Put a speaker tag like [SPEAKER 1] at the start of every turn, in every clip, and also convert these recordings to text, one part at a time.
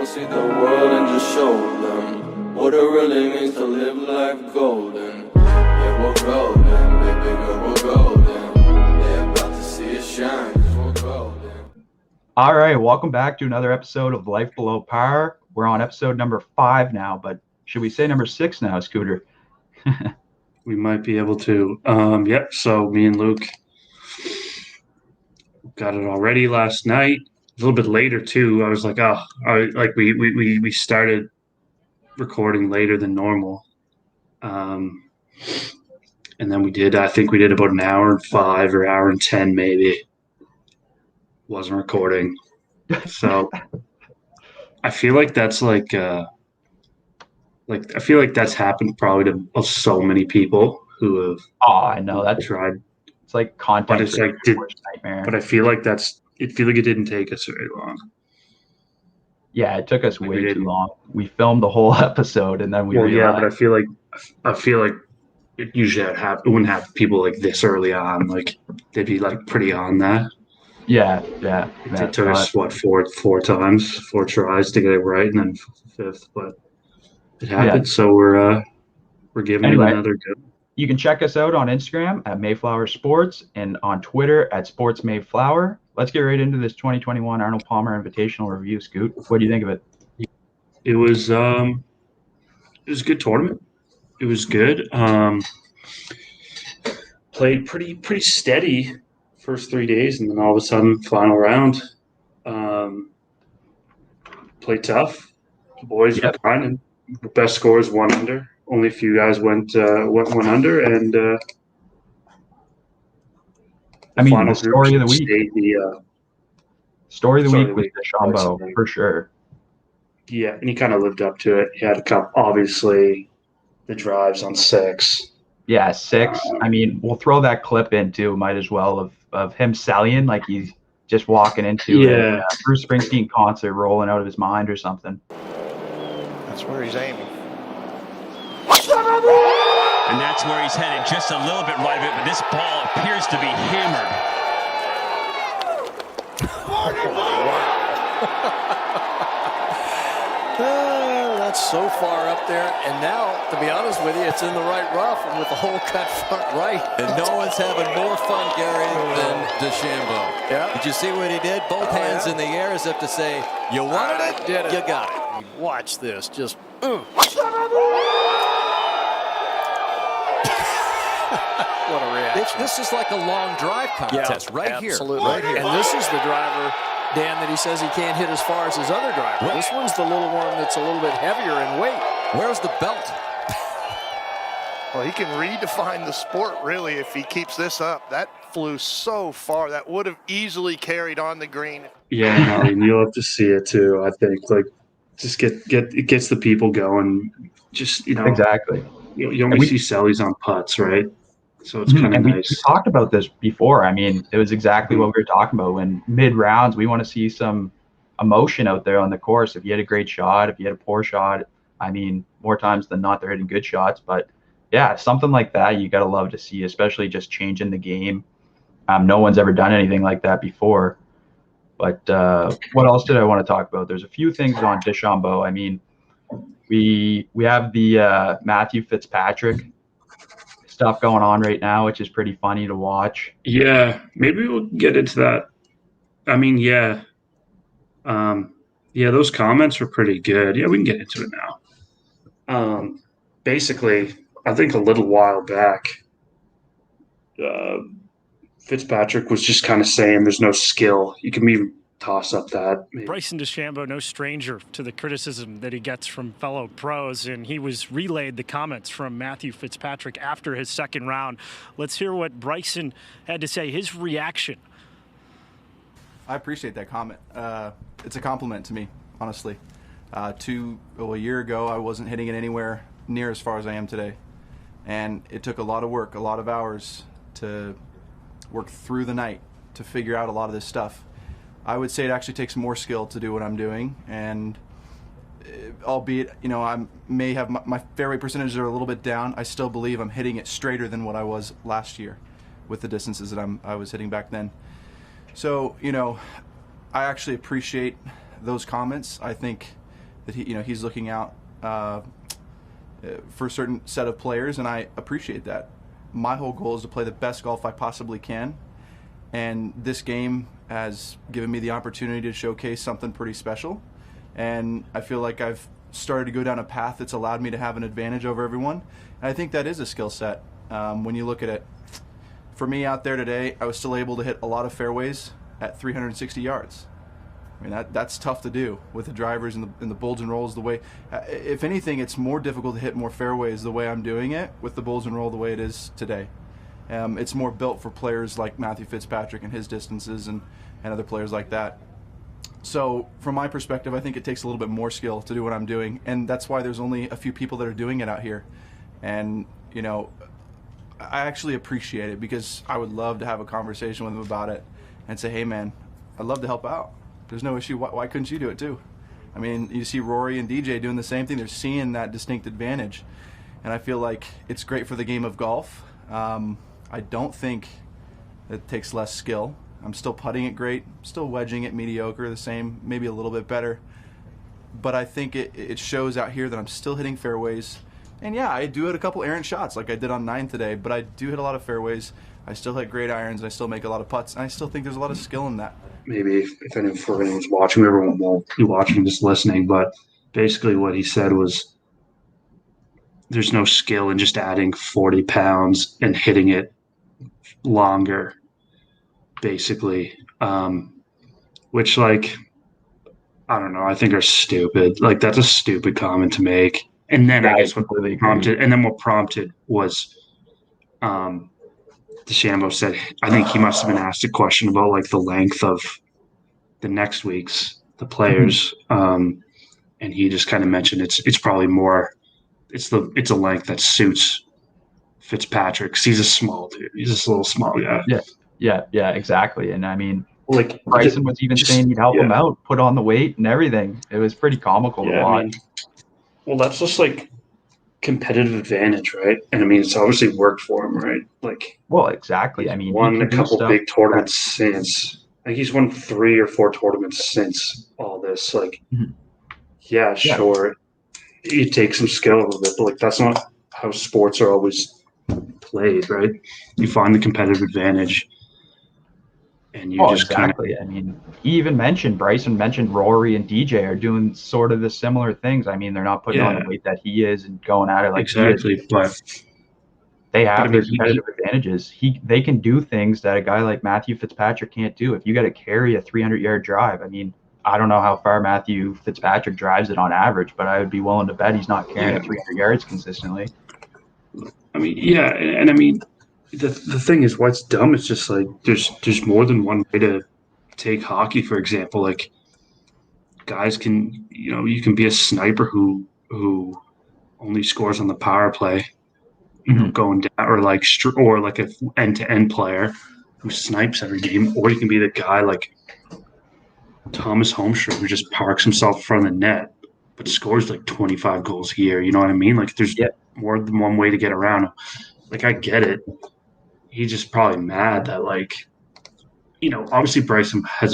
[SPEAKER 1] gon' see the world and just show them what it really means to live life golden. Yeah, we're golden, baby girl, we're golden. They're about to see us shine, 'cause we're golden.
[SPEAKER 2] All right, welcome back to another episode of Life Below Par. We're on episode number 5 now, but should we say number 6 now, Scooter?
[SPEAKER 3] We might be able to. Yep. So me and Luke got it already last night. A little bit later too. I was like, we started recording later than normal, and then we did. I think we did about an hour and 5 or hour and 10 maybe. Wasn't recording, so I feel like that's I feel like that's happened probably to so many people who have.
[SPEAKER 2] Oh, I know that's
[SPEAKER 3] tried.
[SPEAKER 2] It's like content.
[SPEAKER 3] But it's like,
[SPEAKER 2] nightmare.
[SPEAKER 3] But I feel like it didn't take us very long.
[SPEAKER 2] Yeah, it took us way too long. We filmed the whole episode and then we realized.
[SPEAKER 3] Yeah, but I feel like it usually it wouldn't have people like this early on. Like they'd be like pretty on that.
[SPEAKER 2] Yeah.
[SPEAKER 3] It took us four tries to get it right, and then 5th, but it happened. Yeah. So we're giving it another go.
[SPEAKER 2] You can check us out on Instagram at Mayflower Sports and on Twitter at Sports Mayflower. Let's get right into this 2021 Arnold Palmer Invitational review, Scoot. What do you think of it?
[SPEAKER 3] It was a good tournament. It was good. Played pretty steady first 3 days, and then all of a sudden, final round. Played tough. The boys were fine, and the best score is 1 under. Only a few guys went 1 under, and
[SPEAKER 2] the story of the week. Story of the week was DeChambeau, for sure.
[SPEAKER 3] Yeah, and he kind of lived up to it. He had a couple, obviously, the drives on 6.
[SPEAKER 2] Yeah, 6. We'll throw that clip in too. Might as well of him selling like he's just walking into a Bruce Springsteen concert, rolling out of his mind or something.
[SPEAKER 4] That's where he's aiming.
[SPEAKER 5] And that's where he's headed, just a little bit right of it, but this ball appears to be hammered.
[SPEAKER 4] That's so far up there, and now, to be honest with you, it's in the right rough and with the hole cut front right.
[SPEAKER 6] And no one's having more fun, Gary, than DeChambeau.
[SPEAKER 4] Yeah.
[SPEAKER 6] Did you see what he did? Both hands in the air as if to say, you wanted it,
[SPEAKER 4] did it.
[SPEAKER 6] You got it.
[SPEAKER 4] Watch this, just What a reaction.
[SPEAKER 6] This is like a long drive contest
[SPEAKER 4] absolutely.
[SPEAKER 6] Here. Right here.
[SPEAKER 4] And this is the driver, Dan, that he says he can't hit as far as his other driver. This one's the little one that's a little bit heavier in weight.
[SPEAKER 6] Where's the belt?
[SPEAKER 7] Well, he can redefine the sport, really, if he keeps this up. That flew so far. That would have easily carried on the green.
[SPEAKER 3] Yeah, no, and you'll have to see it, too, I think. Like, just it gets the people going. Just,
[SPEAKER 2] Exactly.
[SPEAKER 3] You only see sellies on putts, right? So it's kind of nice.
[SPEAKER 2] We talked about this before. It was exactly what we were talking about. When mid-rounds, we want to see some emotion out there on the course. If you had a great shot, if you had a poor shot, more times than not, they're hitting good shots. But, yeah, something like that you got to love to see, especially just changing the game. No one's ever done anything like that before. But what else did I want to talk about? There's a few things on DeChambeau. We have the Matthew Fitzpatrick stuff going on right now, which is pretty funny to watch.
[SPEAKER 3] Yeah, maybe we'll get into that. Those comments were pretty good. Yeah, we can get into it now. Basically, I think a little while back, Fitzpatrick was just kind of saying there's no skill. You can even toss up that. Maybe.
[SPEAKER 8] Bryson DeChambeau, no stranger to the criticism that he gets from fellow pros, and he was relayed the comments from Matthew Fitzpatrick after his second round. Let's hear what Bryson had to say, his reaction.
[SPEAKER 9] I appreciate that comment. It's a compliment to me, honestly. A year ago, I wasn't hitting it anywhere near as far as I am today. And it took a lot of work, a lot of hours to work through the night to figure out a lot of this stuff. I would say it actually takes more skill to do what I'm doing, and albeit, I may have my fairway percentages are a little bit down, I still believe I'm hitting it straighter than what I was last year with the distances that I was hitting back then. So, I actually appreciate those comments. I think that he's looking out for a certain set of players, and I appreciate that. My whole goal is to play the best golf I possibly can, and this game has given me the opportunity to showcase something pretty special, and I feel like I've started to go down a path that's allowed me to have an advantage over everyone, and I think that is a skill set. When you look at it, for me out there today, I was still able to hit a lot of fairways at 360 yards. I mean, that's tough to do with the drivers and the bulge and rolls the way. If anything, it's more difficult to hit more fairways the way I'm doing it with the bulge and roll the way it is today. It's more built for players like Matthew Fitzpatrick and his distances and other players like that. So from my perspective, I think it takes a little bit more skill to do what I'm doing, and that's why there's only a few people that are doing it out here. And, I actually appreciate it, because I would love to have a conversation with them about it and say, hey, man, I'd love to help out. There's no issue. Why couldn't you do it too? I mean, you see Rory and DJ doing the same thing. They're seeing that distinct advantage. And I feel like it's great for the game of golf. I don't think it takes less skill. I'm still putting it great, still wedging it mediocre, the same, maybe a little bit better. But I think it shows out here that I'm still hitting fairways. And yeah, I do hit a couple errant shots like I did on 9 today, but I do hit a lot of fairways. I still hit great irons. I still make a lot of putts. And I still think there's a lot of skill in that.
[SPEAKER 3] Maybe if anyone's watching, everyone won't be watching, just listening. But basically what he said was there's no skill in just adding 40 pounds and hitting it longer, basically. Which, like, I don't know, I think are stupid. Like, that's a stupid comment to make. And then I guess what prompted was DeChambeau said, I think he must have been asked a question about like the length of the next week's the players, and he just kind of mentioned it's probably more it's a length that suits Fitzpatrick, 'cause he's a small dude. He's just a little small guy.
[SPEAKER 2] Yeah, exactly. And I mean,
[SPEAKER 3] like
[SPEAKER 2] Bryson was even saying he'd help him out, put on the weight and everything. It was pretty comical to watch.
[SPEAKER 3] I mean, well, that's just like competitive advantage, right? And I mean, it's obviously worked for him, right? Like,
[SPEAKER 2] well, exactly. I mean,
[SPEAKER 3] won a couple big tournaments since. Like, he's won 3 or 4 tournaments since all this. Like, sure, you take some skill with it, but like that's not how sports are always played, right? You find the competitive advantage. And you just
[SPEAKER 2] exactly. I mean, Bryson mentioned Rory and DJ are doing sort of the similar things. I mean, they're not putting on the weight that he is and going at it like
[SPEAKER 3] exactly,
[SPEAKER 2] he is. But they have their competitive advantages. They can do things that a guy like Matthew Fitzpatrick can't do. If you got to carry a 300-yard drive, I mean, I don't know how far Matthew Fitzpatrick drives it on average, but I would be willing to bet he's not carrying 300 yards consistently.
[SPEAKER 3] I mean, and I mean, the thing is, what's dumb is just like there's more than one way to take hockey. For example, like guys can you can be a sniper who only scores on the power play, going down, or like an end-to-end player who snipes every game, or you can be the guy like Thomas Holmstrom who just parks himself in front of the net but scores like 25 goals a year. You know what I mean? Like there's more than one way to get around. Like I get it. He's just probably mad that, like, obviously Bryson has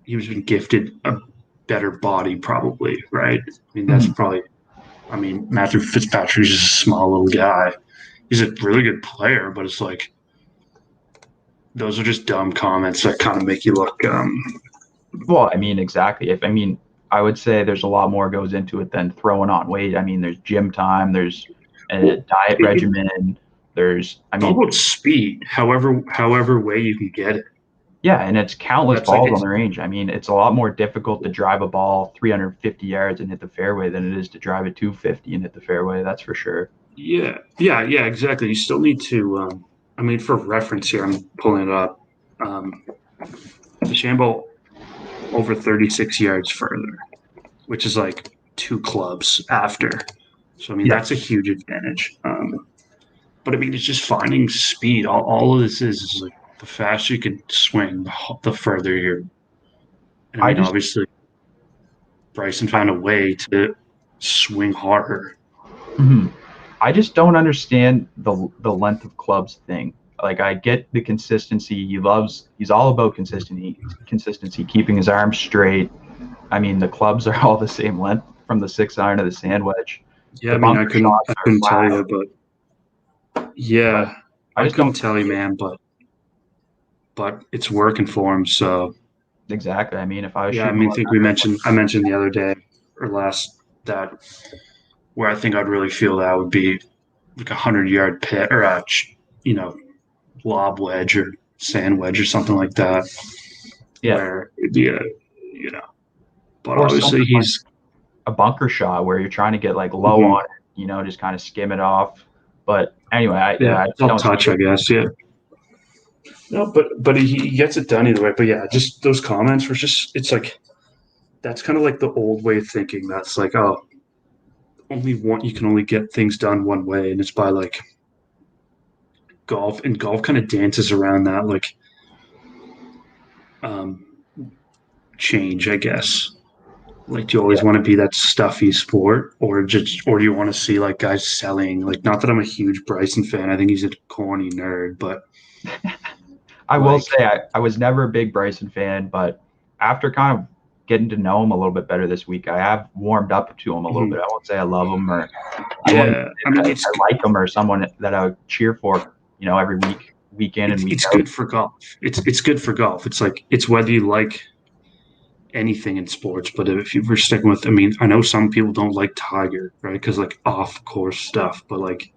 [SPEAKER 3] he was been gifted a better body probably, right? I mean, that's Matthew Fitzpatrick is just a small little guy. He's a really good player, but it's like, those are just dumb comments that kind of make you look.
[SPEAKER 2] Well, I mean, exactly. I would say there's a lot more goes into it than throwing on weight. I mean, there's gym time, there's a diet regimen. There's,
[SPEAKER 3] about speed, however way you can get it.
[SPEAKER 2] Yeah, and it's countless balls on the range. I mean, it's a lot more difficult to drive a ball 350 yards and hit the fairway than it is to drive it 250 and hit the fairway. That's for sure.
[SPEAKER 3] Yeah, exactly. You still need to. For reference here, I'm pulling it up. DeChambeau over 36 yards further, which is like 2 clubs after. So that's a huge advantage. But it's just finding speed. All of this is like the faster you can swing, the further you're. And obviously, Bryson found a way to swing harder.
[SPEAKER 2] I just don't understand the length of clubs thing. Like, I get the consistency. He's all about consistency, keeping his arms straight. I mean, the clubs are all the same length from the 6-iron to the sand wedge.
[SPEAKER 3] Yeah,
[SPEAKER 2] The
[SPEAKER 3] I mean, I
[SPEAKER 2] bunker shots are
[SPEAKER 3] couldn't tell
[SPEAKER 2] flat,
[SPEAKER 3] you, but yeah,
[SPEAKER 2] I
[SPEAKER 3] I
[SPEAKER 2] just
[SPEAKER 3] couldn't
[SPEAKER 2] don't
[SPEAKER 3] tell you, man, but it's working for him. So
[SPEAKER 2] exactly. I mean, if I was
[SPEAKER 3] yeah, I
[SPEAKER 2] shooting
[SPEAKER 3] mean, I mentioned the other day or last that where I think I'd really feel that would be like 100-yard pit or you know, lob wedge or sand wedge or something like that,
[SPEAKER 2] yeah,
[SPEAKER 3] where it'd be but
[SPEAKER 2] or
[SPEAKER 3] obviously
[SPEAKER 2] something like
[SPEAKER 3] he's
[SPEAKER 2] a bunker shot where you're trying to get like low
[SPEAKER 3] mhm,
[SPEAKER 2] on it, just kind of skim it off. But anyway,
[SPEAKER 3] yeah,
[SPEAKER 2] I just
[SPEAKER 3] I'll
[SPEAKER 2] don't see
[SPEAKER 3] touch,
[SPEAKER 2] it.
[SPEAKER 3] I guess, yeah. No, but he gets it done either way. But yeah, just those comments were just it's like that's kind of like the old way of thinking. That's like, oh, only one you can only get things done one way, and it's by like golf. And golf kind of dances around that like um change, I guess. Like, do you always
[SPEAKER 2] Yeah,
[SPEAKER 3] want to be that stuffy sport, or do you want to see like guys selling? Like, not that I'm a huge Bryson fan. I think he's a corny nerd, but
[SPEAKER 2] I will
[SPEAKER 3] like,
[SPEAKER 2] say I was never a big Bryson fan, but after kind of getting to know him a little bit better this week, I have warmed up to him a little
[SPEAKER 3] mhm.
[SPEAKER 2] bit. I won't say I love him or I wouldn't
[SPEAKER 3] Yeah, I mean,
[SPEAKER 2] say I like him or someone that I would cheer for, every week in and week
[SPEAKER 3] it's
[SPEAKER 2] out.
[SPEAKER 3] good for golf. It's good for golf. It's like it's whether you like anything in sports, but if you were sticking with, I mean, I know some people don't like Tiger, right? Because like off course stuff, but like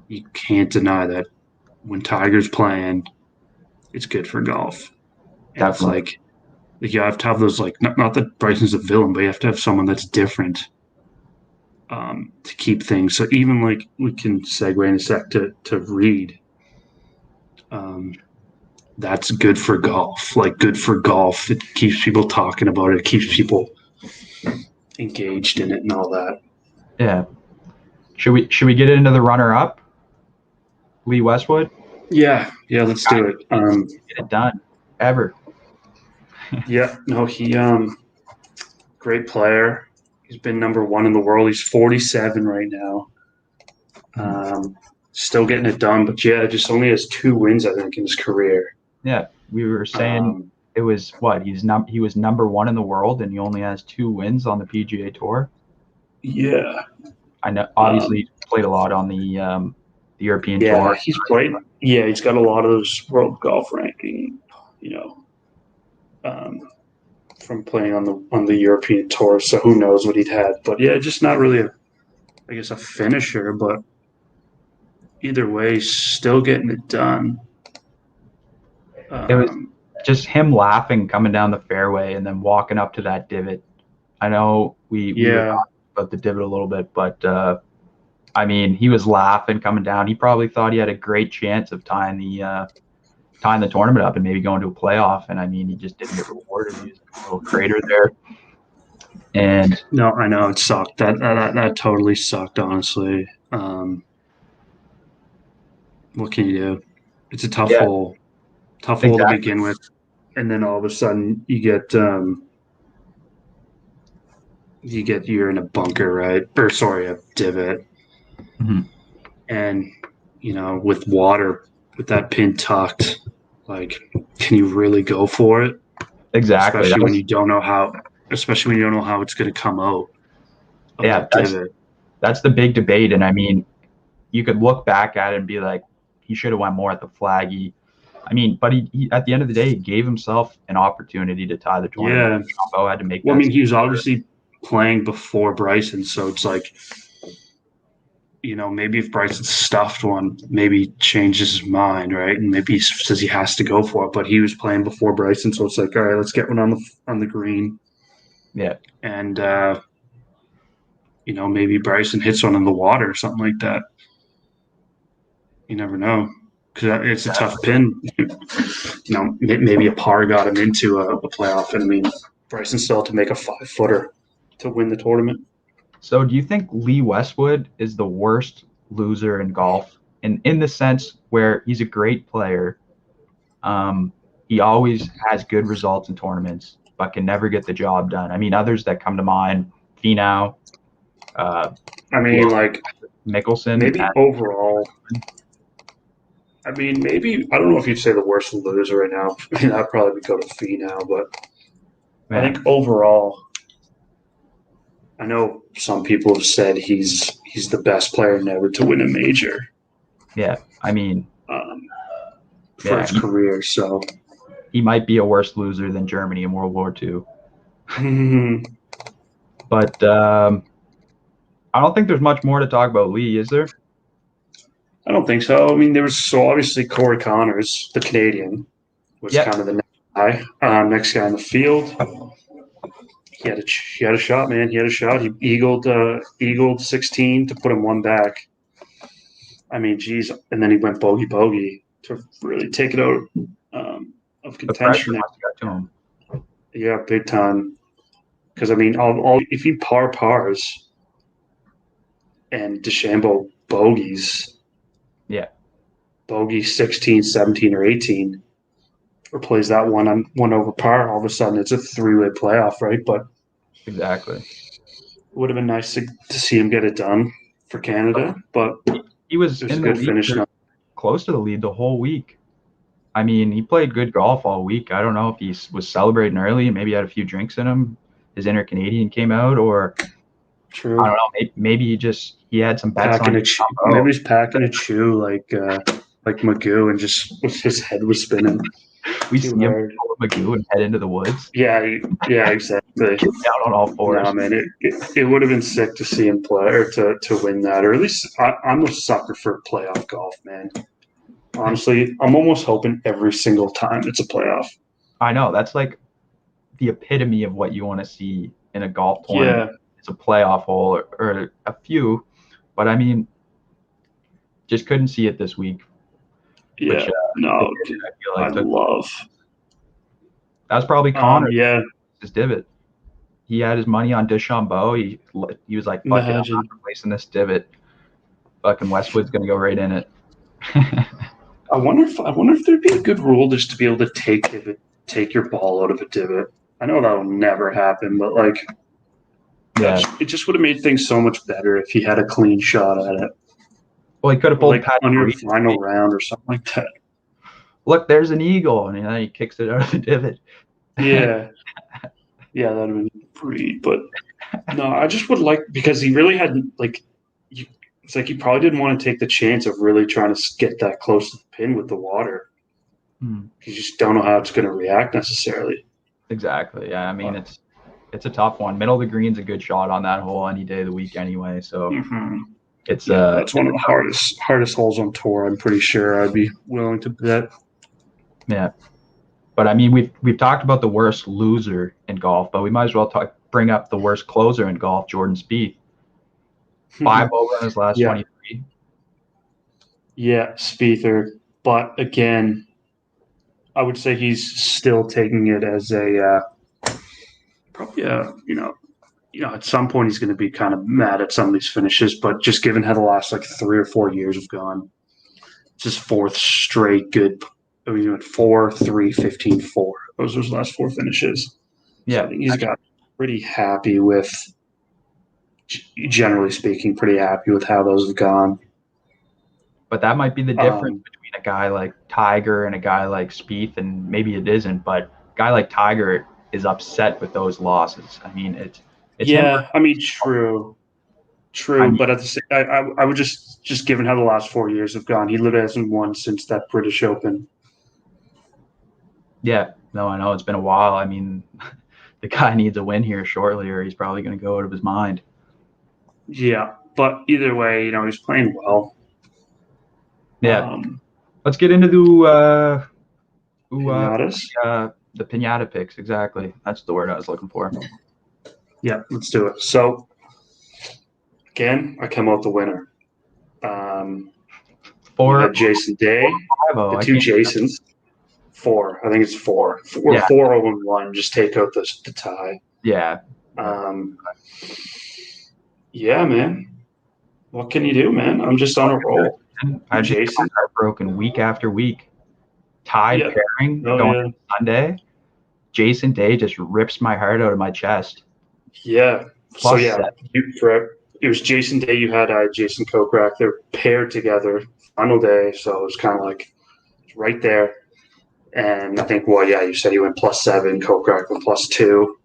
[SPEAKER 3] you can't deny that when Tiger's playing, it's good for golf, and it's
[SPEAKER 2] Definitely.
[SPEAKER 3] like you have to have those like not that Bryson's a villain, but you have to have someone that's different to keep things. So even like we can segue in a sec to Reed. Um, that's good for golf. Like good for golf. It keeps people talking about it. It keeps people engaged in it and all that.
[SPEAKER 2] Yeah. Should we get into the runner up? Lee Westwood?
[SPEAKER 3] Yeah, let's do it.
[SPEAKER 2] Get it done. Ever.
[SPEAKER 3] Yeah, no, he great player. He's been number one in the world. He's 47 right now. Still getting it done, but yeah, just only has 2 wins, I think, in his career.
[SPEAKER 2] Yeah. We were saying it was what? He was number one in the world and he only has 2 wins on the PGA Tour.
[SPEAKER 3] Yeah.
[SPEAKER 2] I know obviously he's played a lot on the European
[SPEAKER 3] Yeah,
[SPEAKER 2] Tour.
[SPEAKER 3] he's played. Yeah, he's got a lot of those world golf ranking, from playing on the European Tour. So who knows what he'd had? But yeah, just not really I guess a finisher. But either way, still getting it done.
[SPEAKER 2] It was just him laughing coming down the fairway and then walking up to that divot. I know we were talking about the divot a little bit, but I mean, he was laughing coming down. He probably thought he had a great chance of tying the tournament up and maybe going to a playoff. And I mean, he just didn't get rewarded. He was a little crater there. And
[SPEAKER 3] no, I know it sucked. That totally sucked, honestly. What can you do? It's a tough hole to begin with, and then all of a sudden you're in a bunker, right? Or sorry, a divot, and with water, with that pin tucked, like, can you really go for it?
[SPEAKER 2] Exactly.
[SPEAKER 3] Especially when you don't know how it's going to come out.
[SPEAKER 2] Yeah, that's the big debate. And I mean, you could look back at it and be like, he should have went more at the flag. But he at the end of the day, he gave himself an opportunity to tie the tournament.
[SPEAKER 3] Yeah.
[SPEAKER 2] Trumbo had to make.
[SPEAKER 3] Well, I mean, he was obviously playing before Bryson, so it's like, maybe if Bryson stuffed one, maybe he changes his mind, right? And maybe he says he has to go for it. But he was playing before Bryson, so it's like, all right, let's get one on the green.
[SPEAKER 2] Yeah.
[SPEAKER 3] And maybe Bryson hits one in the water or something like that. You never know, because it's a tough pin. Maybe a par got him into a playoff, and I mean, Bryson still had to make a 5-footer to win the tournament.
[SPEAKER 2] So, do you think Lee Westwood is the worst loser in golf, in the sense where he's a great player, he always has good results in tournaments, but can never get the job done? I mean, others that come to mind, Finau.
[SPEAKER 3] Like
[SPEAKER 2] Mickelson.
[SPEAKER 3] Maybe overall. I mean, maybe I don't know if you'd say the worst loser right now. I mean, I'd probably go to Finau, but I think overall, I know some people have said he's the best player never to win a major.
[SPEAKER 2] Yeah, I mean,
[SPEAKER 3] for his career. So
[SPEAKER 2] he might be a worse loser than Germany in World War II. But I don't think there's much more to talk about Lee, is there?
[SPEAKER 3] I don't think so. I mean, there was obviously Corey Connors, the Canadian, was kind of the next guy in the field. He had a shot, man. He had a shot. He eagled 16 to put him one back. I mean, geez, and then he went bogey to really take it out of contention.
[SPEAKER 2] The pressure got to him.
[SPEAKER 3] Yeah, big time. Because I mean, all if he pars and DeChambeau bogeys, bogey 16, 17, or 18, or plays that one over par, all of a sudden it's a three-way playoff, right? But
[SPEAKER 2] exactly,
[SPEAKER 3] it would have been nice to see him get it done for Canada. But
[SPEAKER 2] he was in the lead, close to the lead the whole week. I mean, he played good golf all week. I don't know if he was celebrating early and maybe had a few drinks in him. His inner Canadian came out, or
[SPEAKER 3] true.
[SPEAKER 2] I don't know. Maybe he had some bets on it.
[SPEAKER 3] Maybe he's packing a chew like Magoo, and just his head was spinning.
[SPEAKER 2] We see him pull Magoo and head into the woods.
[SPEAKER 3] Yeah, exactly.
[SPEAKER 2] Get down on all fours.
[SPEAKER 3] No, man, it would have been sick to see him play or to win that, or at least I'm a sucker for playoff golf, man. Honestly, I'm almost hoping every single time it's a playoff.
[SPEAKER 2] I know, that's like the epitome of what you want to see in a golf tournament. Yeah. It's a playoff hole or a few, but I mean, just couldn't see it this week.
[SPEAKER 3] Yeah,
[SPEAKER 2] which,
[SPEAKER 3] no, I love.
[SPEAKER 2] That was probably Connor.
[SPEAKER 3] Yeah,
[SPEAKER 2] his divot. He had his money on DeChambeau. He was like, "Fuck it, I'm not replacing this divot. Fucking Westwood's gonna go right in it."
[SPEAKER 3] I wonder if there'd be a good rule just to be able to take your ball out of a divot. I know that'll never happen, but like, it just would have made things so much better if he had a clean shot at it.
[SPEAKER 2] Well, he could have pulled
[SPEAKER 3] on your final round or something like that.
[SPEAKER 2] Look, there's an eagle, and he kicks it out of the divot.
[SPEAKER 3] Yeah, that'd have been pretty. But no, I just would like, because he really hadn't it's like he probably didn't want to take the chance of really trying to get that close to the pin with the water. You just don't know how it's going to react necessarily.
[SPEAKER 2] Exactly. Yeah, I mean it's a tough one. Middle of the green's a good shot on that hole any day of the week anyway. So. It's
[SPEAKER 3] that's one of the hardest holes on tour. I'm pretty sure I'd be willing to bet.
[SPEAKER 2] Yeah, but I mean we've talked about the worst loser in golf, but we might as well bring up the worst closer in golf, Jordan Spieth. 5 over in his last 23.
[SPEAKER 3] Yeah, Spiether. But again, I would say he's still taking it as probably at some point he's going to be kind of mad at some of these finishes, but just given how the last 3 or 4 years have gone, it's his fourth straight good. I mean, he went 4, 3, 15, 4. Those were his last 4 finishes.
[SPEAKER 2] Yeah.
[SPEAKER 3] So I think he's got pretty happy with, generally speaking, pretty happy with how those have gone.
[SPEAKER 2] But that might be the difference between a guy like Tiger and a guy like Spieth, and maybe it isn't, but a guy like Tiger is upset with those losses. I mean, it's
[SPEAKER 3] I mean, true. But at the same, I would just given how the last 4 years have gone, he literally hasn't won since that British Open.
[SPEAKER 2] Yeah, no, I know it's been a while. I mean, the guy needs a win here shortly, or he's probably going to go out of his mind.
[SPEAKER 3] Yeah, but either way, he's playing well.
[SPEAKER 2] Yeah, let's get into the Pinata Picks. Exactly, that's the word I was looking for.
[SPEAKER 3] Yeah, let's do it. So, again, I come out the winner.
[SPEAKER 2] For
[SPEAKER 3] Jason Day, the 2 Jasons. 4. I think it's 4. 4-0-1. Just take out the tie.
[SPEAKER 2] Yeah.
[SPEAKER 3] Yeah, man. What can you do, man? I'm just on a roll.
[SPEAKER 2] Jason heartbroken week after week. Tie pairing going Sunday. Jason Day just rips my heart out of my chest.
[SPEAKER 3] Yeah. It was Jason Day. You had Jason Kokrak. They're paired together final day, so it was kind of right there. And I think, you said he went +7. Kokrak went +2.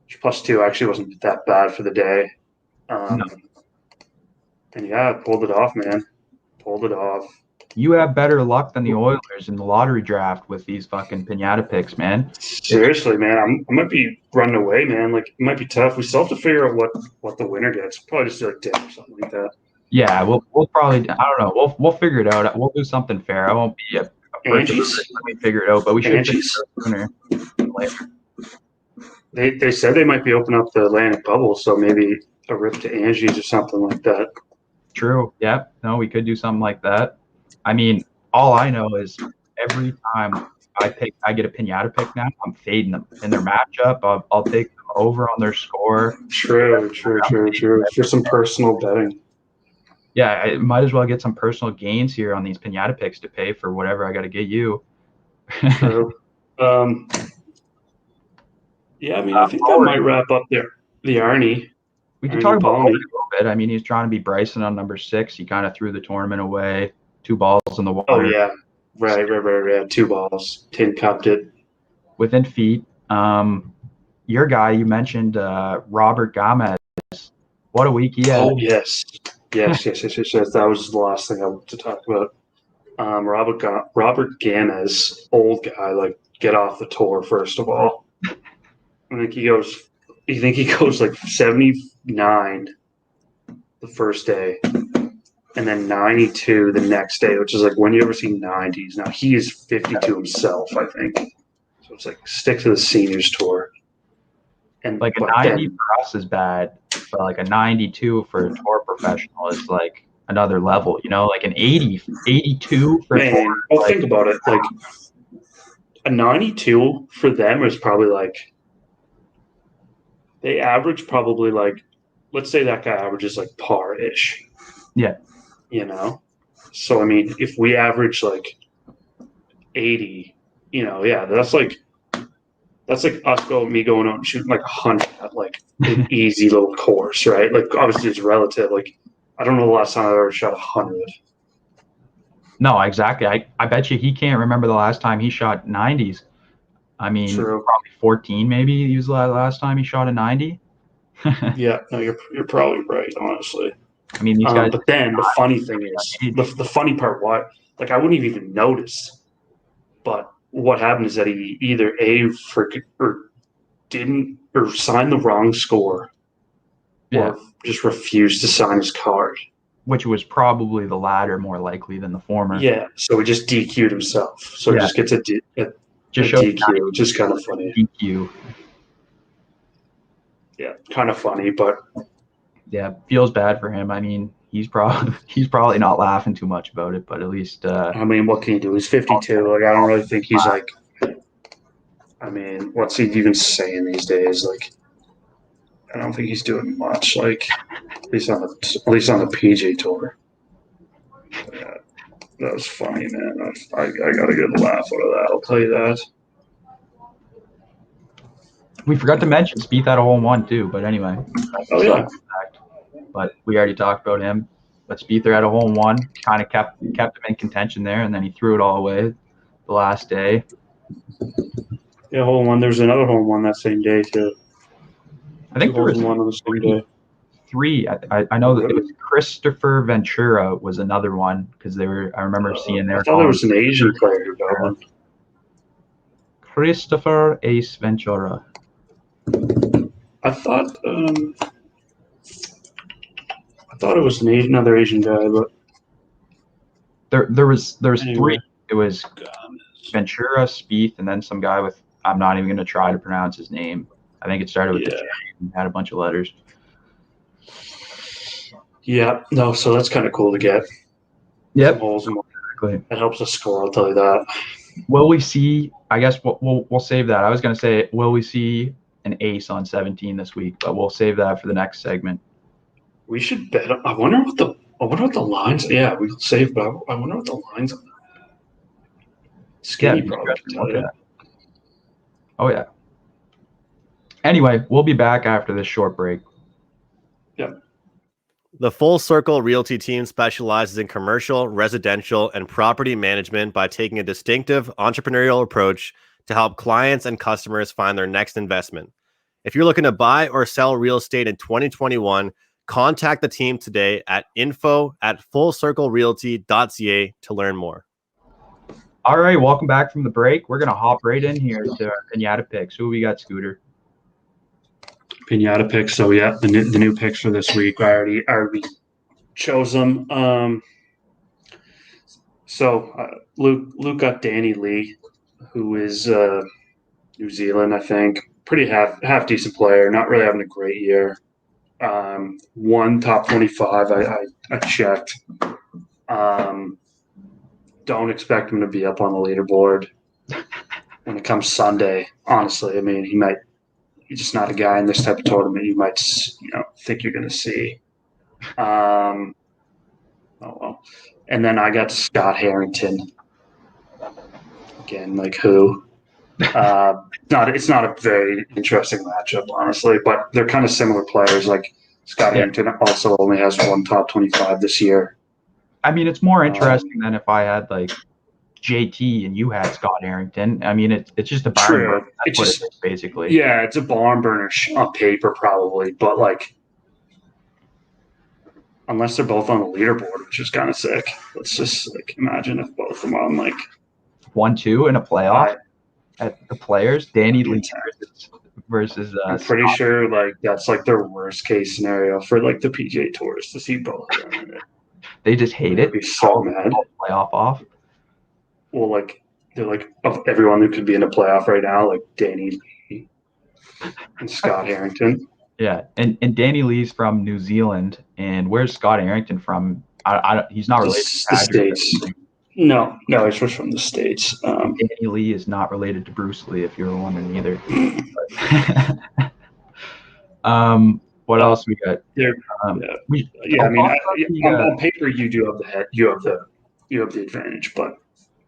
[SPEAKER 3] +2 actually wasn't that bad for the day.
[SPEAKER 2] No.
[SPEAKER 3] And yeah, pulled it off, man. Pulled it off.
[SPEAKER 2] You have better luck than the Oilers in the lottery draft with these fucking Pinata Picks, man.
[SPEAKER 3] Seriously, man, I might be running away, man. Like, it might be tough. We still have to figure out what the winner gets. Probably just do like dinner or something like that.
[SPEAKER 2] Yeah, we'll probably, I don't know. We'll figure it out. We'll do something fair. I won't be a perfect
[SPEAKER 3] Angie's?
[SPEAKER 2] person when we figure it out, but we should figure
[SPEAKER 3] Angie's?
[SPEAKER 2] it out sooner than later.
[SPEAKER 3] They said they might be opening up the Atlantic bubble, so maybe a rip to Angie's or something like that.
[SPEAKER 2] True. Yep. No, we could do something like that. I mean, all I know is every time I get a Pinata pick now, I'm fading them in their matchup. I'll take them over on their score.
[SPEAKER 3] True. For some personal betting.
[SPEAKER 2] Yeah, I might as well get some personal gains here on these Pinata picks to pay for whatever I got to get you.
[SPEAKER 3] True. Yeah, I mean, I think that might wrap up the Arnie.
[SPEAKER 2] We can talk about Owen a little bit. I mean, he's trying to be Bryson on number 6. He kind of threw the tournament away. 2 balls in the water.
[SPEAKER 3] Oh, yeah. Right. 2 balls. Tin cupped it.
[SPEAKER 2] Within feet. Your guy, you mentioned Robert Gomez. What a week he had.
[SPEAKER 3] Oh, yes. Yes. That was the last thing I wanted to talk about. Robert Gomez, old guy, like, get off the tour, first of all. I think he goes like 79 the first day, and then 92 the next day, which is like, when you ever see 90s. Now he is 52 himself, I think. So it's like, stick to the seniors tour. And
[SPEAKER 2] like a 90 for us is bad, but like a 92 for a tour professional is like another level, you know, like an 82 for
[SPEAKER 3] man,
[SPEAKER 2] tour.
[SPEAKER 3] Well, think about it. Like a 92 for them is probably like, they average probably like, let's say that guy averages like par-ish.
[SPEAKER 2] Yeah.
[SPEAKER 3] You know? So, I mean, if we average like 80, you know, yeah, that's like me going out and shooting like 100 at like an easy little course, right? Like, obviously it's relative. Like, I don't know the last time I ever shot 100.
[SPEAKER 2] No, exactly. I bet you he can't remember the last time he shot 90s. I mean,
[SPEAKER 3] True.
[SPEAKER 2] probably 14 maybe he was the last time he shot a 90.
[SPEAKER 3] Yeah, no, you're probably right, honestly.
[SPEAKER 2] I mean, these guys.
[SPEAKER 3] But then the funny thing is, the funny part, like, I wouldn't even notice. But what happened is that he either didn't signed the wrong score, or just refused to sign his card.
[SPEAKER 2] Which was probably the latter more likely than the former.
[SPEAKER 3] Yeah, so he just DQ'd himself. So he just gets a DQ, which is kind of funny.
[SPEAKER 2] DQ.
[SPEAKER 3] Yeah, kind of funny, but
[SPEAKER 2] yeah, feels bad for him. I mean, he's probably not laughing too much about it, but at least.
[SPEAKER 3] I mean, what can you do? He's 52. Like, I don't really think he's like. I mean, what's he even saying these days? Like, I don't think he's doing much. Like, at least on the PG tour. Yeah, that was funny, man. I got a good laugh out of that. I'll tell you that.
[SPEAKER 2] We forgot to mention Spieth had a hole in one too, but anyway.
[SPEAKER 3] Oh yeah.
[SPEAKER 2] But we already talked about him. But Spieth had a hole in one, kind of kept him in contention there, and then he threw it all away the last day.
[SPEAKER 3] Yeah, hole in one. There's another hole in one that same day too.
[SPEAKER 2] I think there was
[SPEAKER 3] one on the same day.
[SPEAKER 2] 3. I know that it was Christopher Ventura was another one because they were. I remember seeing there.
[SPEAKER 3] I thought there was an Asian player who got one.
[SPEAKER 2] Christopher Ace Ventura.
[SPEAKER 3] I thought it was another Asian guy, but
[SPEAKER 2] there was
[SPEAKER 3] anyway.
[SPEAKER 2] 3. It was Ventura, Spieth, and then some guy with, I'm not even going to try to pronounce his name. I think it started with the J and had a bunch of letters.
[SPEAKER 3] Yeah, no, so that's kind of cool to get.
[SPEAKER 2] Yep.
[SPEAKER 3] Exactly. It helps us score, I'll tell you that.
[SPEAKER 2] Will we see, I guess we'll save that. I was going to say, will we see an ace on 17 this week, but we'll save that for the next segment.
[SPEAKER 3] We should bet. I wonder what the lines. Yeah, we could save, but I wonder what the lines are. Skinny probably can tell you.
[SPEAKER 2] Oh yeah. Anyway, we'll be back after this short break.
[SPEAKER 3] Yeah.
[SPEAKER 10] The Full Circle Realty team specializes in commercial, residential, and property management by taking a distinctive entrepreneurial approach to help clients and customers find their next investment. If you're looking to buy or sell real estate in 2021, contact the team today at info@fullcirclerealty.ca to learn more.
[SPEAKER 2] All right, welcome back from the break. We're going to hop right in here to our Pinata Picks. Who we got, Scooter?
[SPEAKER 3] Pinata Picks. So, yeah, the new picks for this week. I already chose them. Luke got Danny Lee, who is New Zealand, I think. Pretty half decent player. Not really having a great year. One top 25. I checked. Don't expect him to be up on the leaderboard when it comes Sunday. Honestly, I mean, he's just not a guy in this type of tournament you might think you're going to see. Oh well. And then I got Scott Harrington. Again, like who? It's not a very interesting matchup, honestly, but they're kind of similar players. Like Scott Harrington also only has one top 25 this year.
[SPEAKER 2] I mean, it's more interesting than if I had like JT and you had Scott Harrington. I mean, it's just a barn burner. That's what it is, basically.
[SPEAKER 3] Yeah, it's a barn burner on paper, probably, but like, unless they're both on the leaderboard, which is kind of sick. Let's just like imagine if both of them are on like
[SPEAKER 2] 1-2 in a playoff at the players. Danny Lee versus.
[SPEAKER 3] I'm pretty
[SPEAKER 2] Scott.
[SPEAKER 3] sure like that's like their worst case scenario for like the PGA Tours to see both of them in it.
[SPEAKER 2] They just hate it.
[SPEAKER 3] Be so mad.
[SPEAKER 2] Playoff off.
[SPEAKER 3] Well, like they're like of everyone who could be in a playoff right now, like Danny Lee and Scott Harrington.
[SPEAKER 2] Yeah, and Danny Lee's from New Zealand, and where's Scott Harrington from? He's not related to
[SPEAKER 3] the States. No, he's just from the States.
[SPEAKER 2] Danny Lee is not related to Bruce Lee, if you're wondering either. What else we got?
[SPEAKER 3] On paper you do have the head, you have the advantage, but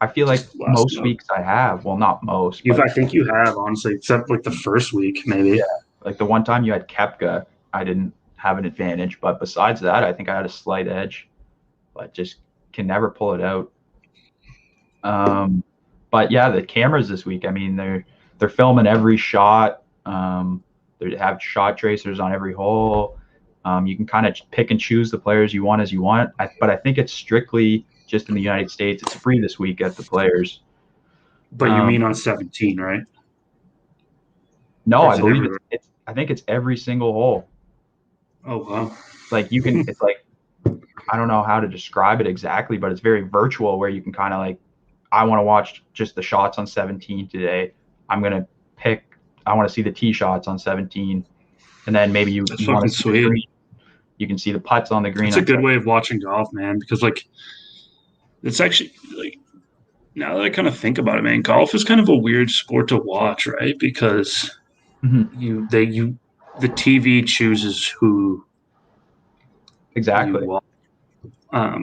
[SPEAKER 2] I feel like most weeks I have. Well, not most.
[SPEAKER 3] I think you have, honestly, except like the first week, maybe.
[SPEAKER 2] Yeah, like the one time you had Koepka, I didn't have an advantage, but besides that, I think I had a slight edge, but just can never pull it out. But yeah, the cameras this week. I mean, they're filming every shot. They have shot tracers on every hole. You can kind of pick and choose the players you want as you want. But I think it's strictly just in the United States. It's free this week at the players.
[SPEAKER 3] But you mean on 17, right?
[SPEAKER 2] No, I believe I think it's every single hole.
[SPEAKER 3] Oh wow!
[SPEAKER 2] Like you can. It's like I don't know how to describe it exactly, but it's very virtual where you can kind of like, I want to watch just the shots on 17 today. I'm gonna pick. I want to see the tee shots on 17, and then maybe you want to see the green. You can see the putts on the green.
[SPEAKER 3] It's a good way of watching golf, man, because like it's actually like now that I kind of think about it, man, golf is kind of a weird sport to watch, right? Because the TV chooses who
[SPEAKER 2] exactly.
[SPEAKER 3] I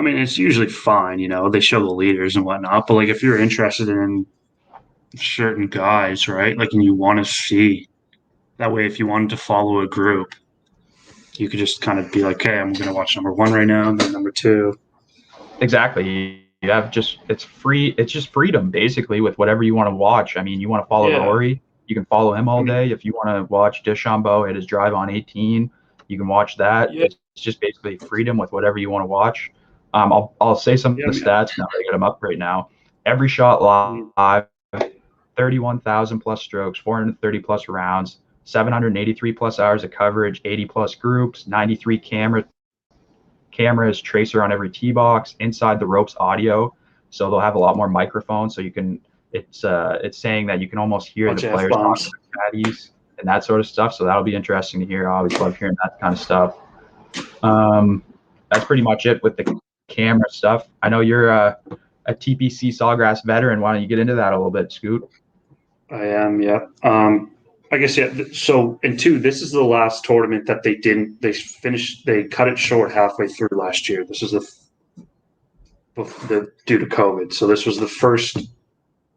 [SPEAKER 3] mean, it's usually fine, they show the leaders and whatnot, but like if you're interested in certain guys, right? Like, and you want to see that way, if you wanted to follow a group, you could just kind of be like, "Okay, I'm going to watch number 1 right now, and then number 2."
[SPEAKER 2] Exactly. You have it's free. It's just freedom, basically, with whatever you want to watch. I mean, you want to follow Rory, you can follow him all day. If you want to watch DeChambeau hit his drive on 18, you can watch that. Yeah. It's just basically freedom with whatever you want to watch. I'll say some of the stats now. I got them up right now. Every shot live, 31,000 plus strokes, 430 plus rounds, 783 plus hours of coverage, 80 plus groups, 93 cameras, tracer on every tee box, inside the ropes audio. So they'll have a lot more microphones. So you can, it's saying that you can almost hear the players talking to the caddies and that sort of stuff. So that'll be interesting to hear. I always love hearing that kind of stuff. That's pretty much it with the camera stuff. I know you're a TPC Sawgrass veteran. Why don't you get into that a little bit, Scoot?
[SPEAKER 3] I am, yeah. I guess, yeah. So, and 2, this is the last tournament that they cut it short halfway through last year. This is the due to COVID. So this was the first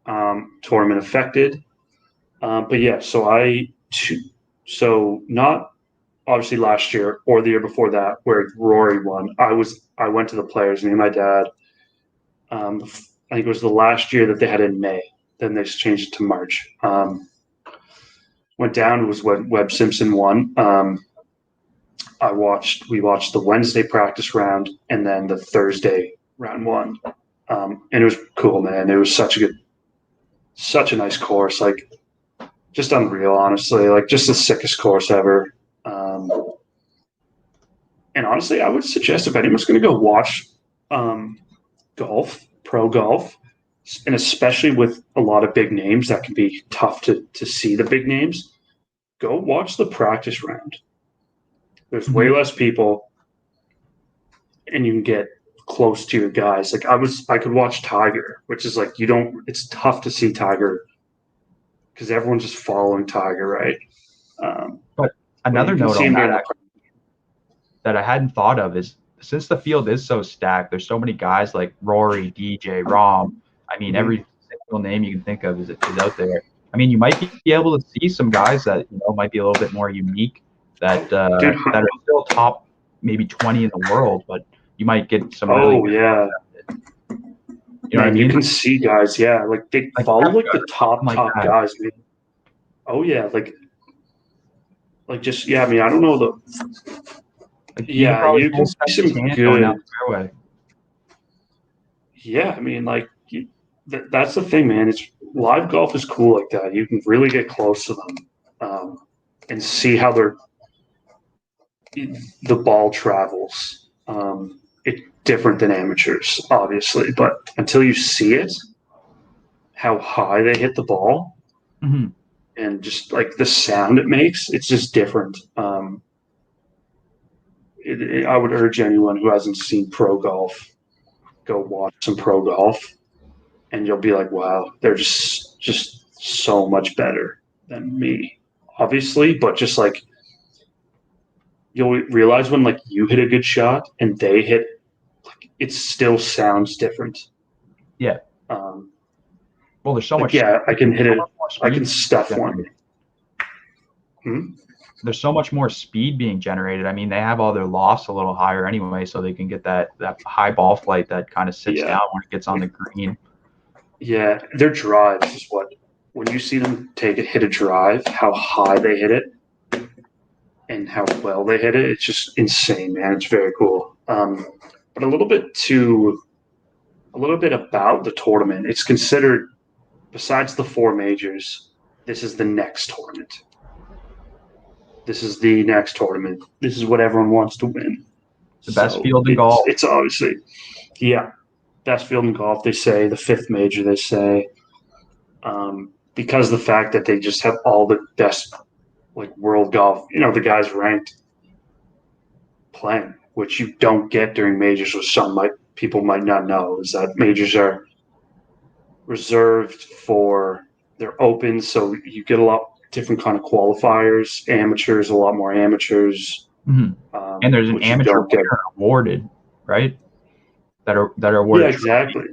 [SPEAKER 3] tournament affected. But yeah, so not obviously last year or the year before that where Rory won. I went to the players, me and my dad. I think it was the last year that they had in May. Then they changed it to March. went down was when Webb Simpson won. We watched the Wednesday practice round and then the Thursday round 1. And it was cool, man. It was such a nice course, like just unreal, honestly, like just the sickest course ever. And honestly, I would suggest if anyone's going to go watch golf, pro golf, and especially with a lot of big names that can be tough to see the big names, go watch the practice round. There's way less people, and you can get close to your guys. Like I could watch Tiger, which is like it's tough to see Tiger because everyone's just following Tiger, right?
[SPEAKER 2] But another note on that I hadn't thought of is since the field is so stacked, there's so many guys like Rory, DJ, Rahm. I mean, every single name you can think of is out there. I mean, you might be able to see some guys that might be a little bit more unique that are still top maybe 20 in the world, but you might get some.
[SPEAKER 3] Yeah. You know what I mean? You can see guys, like they follow like the top guys, man. Oh yeah, like just I mean, I don't know you can see some good. Yeah, I mean, like that's the thing, man. It's live golf is cool like that. You can really get close to them and see how the ball travels. It's different than amateurs, obviously, but until you see it, how high they hit the ball, and just like the sound it makes, it's just different. I would urge anyone who hasn't seen pro golf, go watch some pro golf, and you'll be like, wow, they're just so much better than me, obviously, but just like you'll realize when like you hit a good shot and they hit, like it still sounds different.
[SPEAKER 2] Yeah. Well, there's so much.
[SPEAKER 3] Yeah, I can hit it. I can stuff one.
[SPEAKER 2] There's so much more speed being generated. I mean, they have all their lofts a little higher anyway, so they can get that high ball flight that kind of sits down when it gets on the green.
[SPEAKER 3] Yeah, their drives is when you see them hit a drive, how high they hit it and how well they hit it, it's just insane, man. It's very cool. But a little bit about the tournament. It's considered, besides the 4 majors, this is the next tournament. This is the next tournament. This is what everyone wants to win.
[SPEAKER 2] The best field in golf.
[SPEAKER 3] It's obviously, best field in golf. They say the 5th major. They say because the fact that they just have all the best like world golf. The guys ranked playing, which you don't get during majors. Which people might not know is that majors are reserved for they're open, so you get a lot different kind of qualifiers. Amateurs, a lot more amateurs,
[SPEAKER 2] and there's an amateur winner awarded, right? That are awarded.
[SPEAKER 3] Yeah, exactly.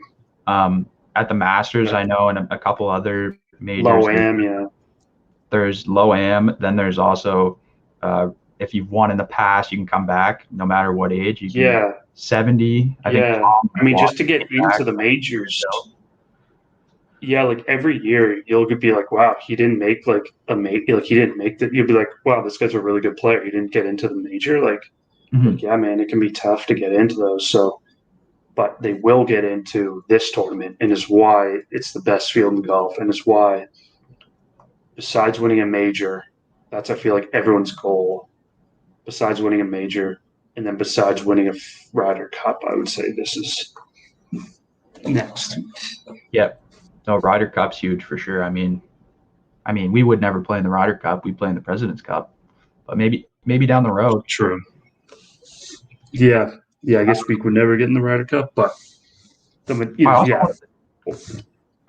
[SPEAKER 2] At the Masters, I know, and a couple other majors.
[SPEAKER 3] Low-am,
[SPEAKER 2] There's low-am. Then there's also, if you've won in the past, you can come back no matter what age. You can 70. I think.
[SPEAKER 3] I mean, just to get into the majors. Yeah, like every year you'll be like, wow, he didn't make like he didn't make that. You'll be like, wow, this guy's a really good player. He didn't get into the major. Like, yeah, man, it can be tough to get into those. So, but they will get into this tournament, and is why it's the best field in golf, and is why, besides winning a major, that's I feel like everyone's goal. Besides winning a major, and then besides winning a Ryder Cup, I would say this is next.
[SPEAKER 2] Yep. No, Ryder Cup's huge for sure. I mean, we would never play in the Ryder Cup. We play in the President's Cup, but maybe down the road.
[SPEAKER 3] True. Yeah. I guess we would never get in the Ryder Cup, but
[SPEAKER 2] I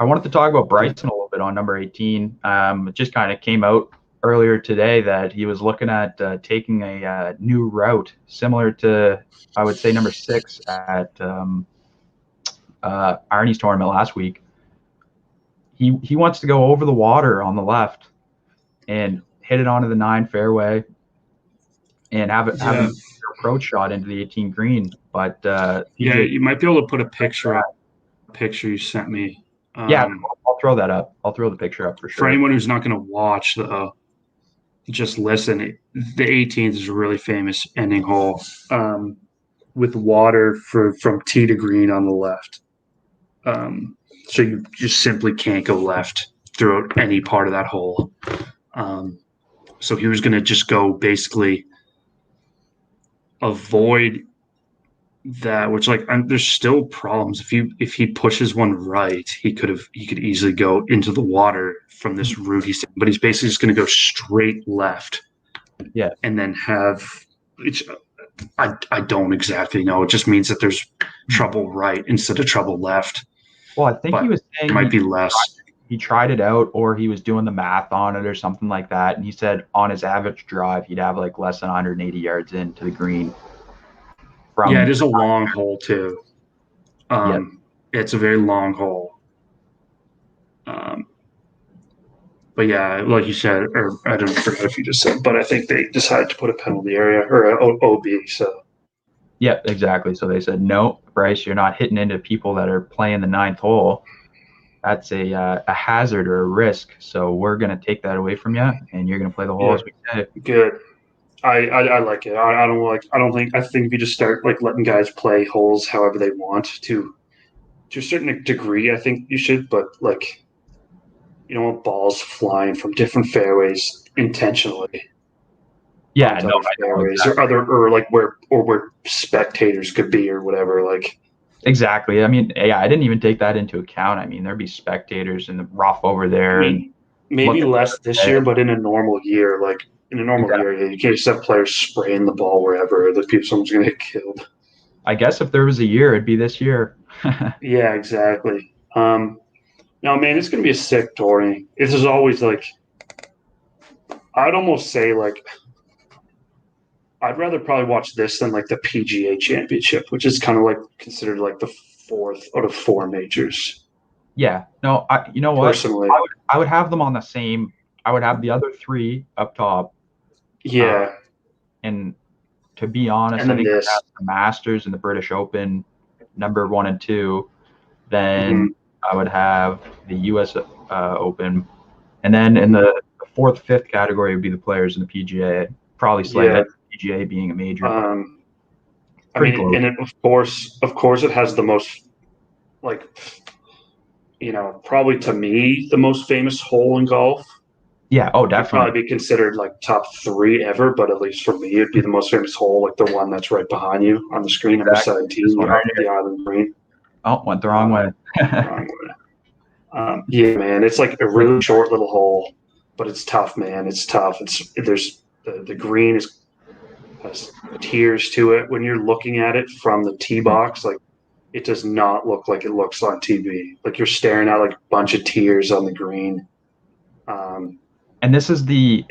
[SPEAKER 2] wanted to talk about Bryson a little bit on number 18. It just kind of came out earlier today that he was looking at taking a new route similar to, I would say, number 6 at Arnie's tournament last week. He wants to go over the water on the left and hit it onto the 9 fairway and have an approach shot into the 18 green. But
[SPEAKER 3] you might be able to put a picture up. Picture you sent me.
[SPEAKER 2] I'll throw that up. I'll throw the picture up for sure.
[SPEAKER 3] For anyone who's not going to watch, though, just listen. The 18th is a really famous ending hole with water from tee to green on the left. So you just simply can't go left throughout any part of that hole. So he was going to just go basically avoid that, which there's still problems. If he pushes one right, he could easily go into the water from this route he's saying, but he's basically just going to go straight left.
[SPEAKER 2] Yeah,
[SPEAKER 3] and then have it's. I don't exactly know. It just means that there's trouble right instead of trouble left.
[SPEAKER 2] Well, I think he was saying
[SPEAKER 3] it might be less.
[SPEAKER 2] He tried it out, or he was doing the math on it or something like that. And he said on his average drive, he'd have like less than 180 yards into the green.
[SPEAKER 3] It is a long hole too. It's a very long hole. But yeah, like you said, or I don't forget if you just said, but I think they decided to put a penalty area or an OB. So.
[SPEAKER 2] Yeah, exactly. So they said, no, Bryce, you're not hitting into people that are playing the 9th hole. That's a hazard or a risk. So we're going to take that away from you, and you're going to play the hole as we say.
[SPEAKER 3] Good. I like it. I think if you just start like letting guys play holes however they want to a certain degree, I think you should, but like you don't want balls flying from different fairways intentionally.
[SPEAKER 2] Yeah, no,
[SPEAKER 3] fairways
[SPEAKER 2] exactly.
[SPEAKER 3] or where spectators could be or whatever. Like
[SPEAKER 2] exactly. I mean, yeah, I didn't even take that into account. I mean, there'd be spectators in the rough over there.
[SPEAKER 3] Maybe less this year, but in a normal year, year, you can't just have players spraying the ball wherever. Someone's going to get killed.
[SPEAKER 2] I guess if there was a year, it'd be this year.
[SPEAKER 3] Yeah, exactly. No, man, it's going to be a sick tourney. This is always like, I'd almost say like, I'd rather probably watch this than like the PGA Championship, which is kind of like considered like the 4th out of 4 majors.
[SPEAKER 2] Yeah, no, you know what?
[SPEAKER 3] Personally,
[SPEAKER 2] I would have them on the same. I would have the other 3 up top.
[SPEAKER 3] Yeah.
[SPEAKER 2] And to be honest, I think the Masters and the British Open number 1 and 2. Then I would have the U.S. Open, and then in the 4th, 5th category would be the Players and the PGA. Probably slightly PGA being a major.
[SPEAKER 3] I mean, and of course, it has the most, like, probably to me the most famous hole in golf.
[SPEAKER 2] Yeah. Oh, definitely.
[SPEAKER 3] It'd probably be considered like top 3 ever, but at least for me, it'd be the most famous hole, like the one that's right behind you on the screen, number 17, the Island Green.
[SPEAKER 2] Oh, went the wrong way.
[SPEAKER 3] Yeah, man, it's like a really short little hole, but it's tough, man. It's tough. There's the green has tiers to it. When you're looking at it from the tee box, like it does not look like it looks on TV. Like you're staring at like a bunch of tiers on the green.
[SPEAKER 2] And this is the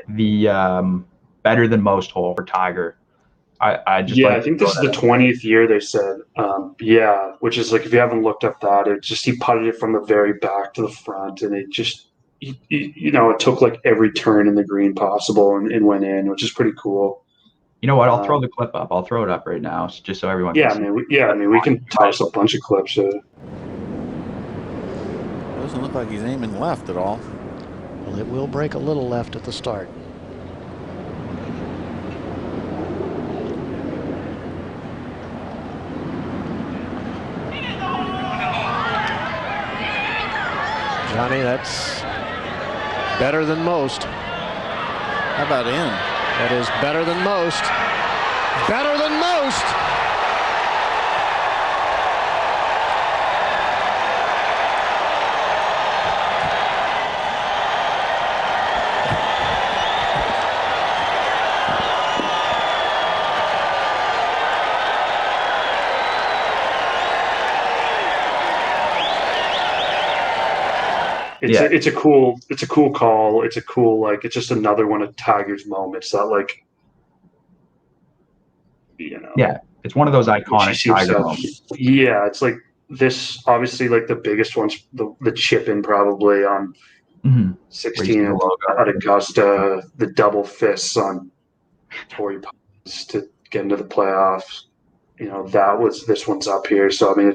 [SPEAKER 2] better than most hole for Tiger. I
[SPEAKER 3] think this is the 20th year they said. Which is like if you haven't looked up that, he putted it from the very back to the front, and it just it took like every turn in the green possible and went in, which is pretty cool.
[SPEAKER 2] You know what? I'll throw the clip up. I'll throw it up right now, just so everyone.
[SPEAKER 3] Yeah, we can toss a bunch of clips.
[SPEAKER 11] Doesn't look like he's aiming left at all.
[SPEAKER 4] Well, it will break a little left at the start. Johnny, that's better than most.
[SPEAKER 11] How about in?
[SPEAKER 4] That is better than most. Better than most!
[SPEAKER 3] It's a cool call. It's a cool, like, it's just another one of Tiger's moments that, like,
[SPEAKER 2] Yeah, it's one of those iconic Tiger moments.
[SPEAKER 3] Yeah, it's like this, obviously, like the biggest one's the chip in probably on 16 at Augusta, the double fists on Torrey Pines to get into the playoffs. This one's up here. So, I mean,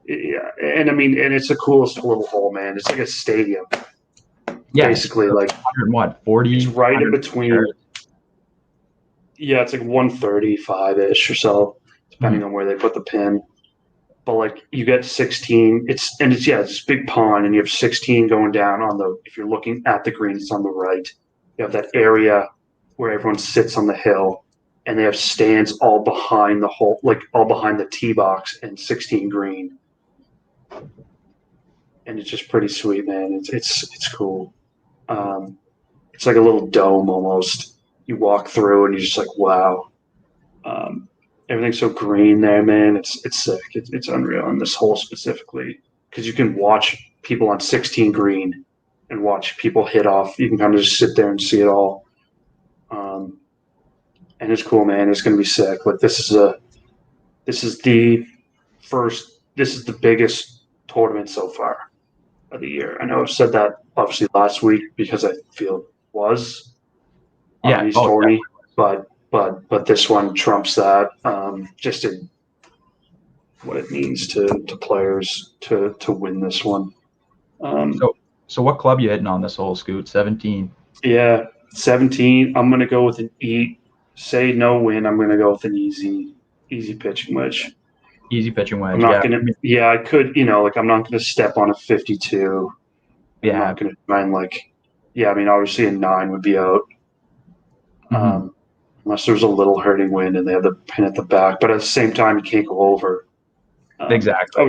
[SPEAKER 3] and it's the coolest little hole, man. It's like a stadium.
[SPEAKER 2] Yeah,
[SPEAKER 3] basically
[SPEAKER 2] so
[SPEAKER 3] like
[SPEAKER 2] 40.
[SPEAKER 3] It's right in between. Yeah, it's like 135-ish or so, depending on where they put the pin. But like you get 16, it's this big pond, and you have 16 going down on the. If you're looking at the green, it's on the right. You have that area where everyone sits on the hill, and they have stands all behind the whole, like all behind the tee box and 16 green, and it's just pretty sweet, man. It's cool. It's like a little dome almost. You walk through, and you're just like, wow. Everything's so green there, man. It's sick. It's unreal. And this hole specifically, because you can watch people on 16 green and watch people hit off. You can kind of just sit there and see it all. And it's cool, man. It's going to be sick. Like this is the biggest tournament so far of the year. I know I've said that obviously last week because I feel it was on these tourney, but this one trumps that, just in what it means to players to win this one.
[SPEAKER 2] So what club you hitting on this hole, Scoot? 17.
[SPEAKER 3] Yeah, 17. I'm gonna go with an E. Say no win. I'm gonna go with an easy pitching wedge.
[SPEAKER 2] Easy pitching wedge.
[SPEAKER 3] I'm not gonna. Yeah, I could. Like I'm not gonna step on a 52.
[SPEAKER 2] Yeah.
[SPEAKER 3] I'm not gonna try and I mean, obviously a 9 would be out. Unless there's a little hurting wind and they have the pin at the back, but at the same time, you can't go over.
[SPEAKER 2] Exactly.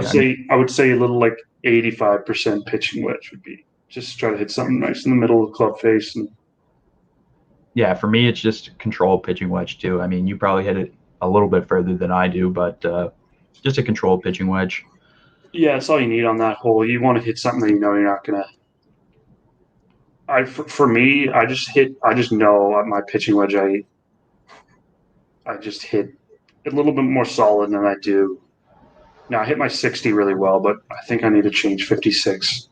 [SPEAKER 3] I would say a little like 85% pitching wedge would be just try to hit something nice in the middle of the club face. And
[SPEAKER 2] yeah, for me, it's just control pitching wedge too. I mean, you probably hit it a little bit further than I do, but just a control pitching wedge.
[SPEAKER 3] Yeah, that's all you need on that hole. You want to hit something that you know you're not gonna. For me, I just know at my pitching wedge, I just hit a little bit more solid than I do. Now I hit my 60 really well, but I think I need to change 56.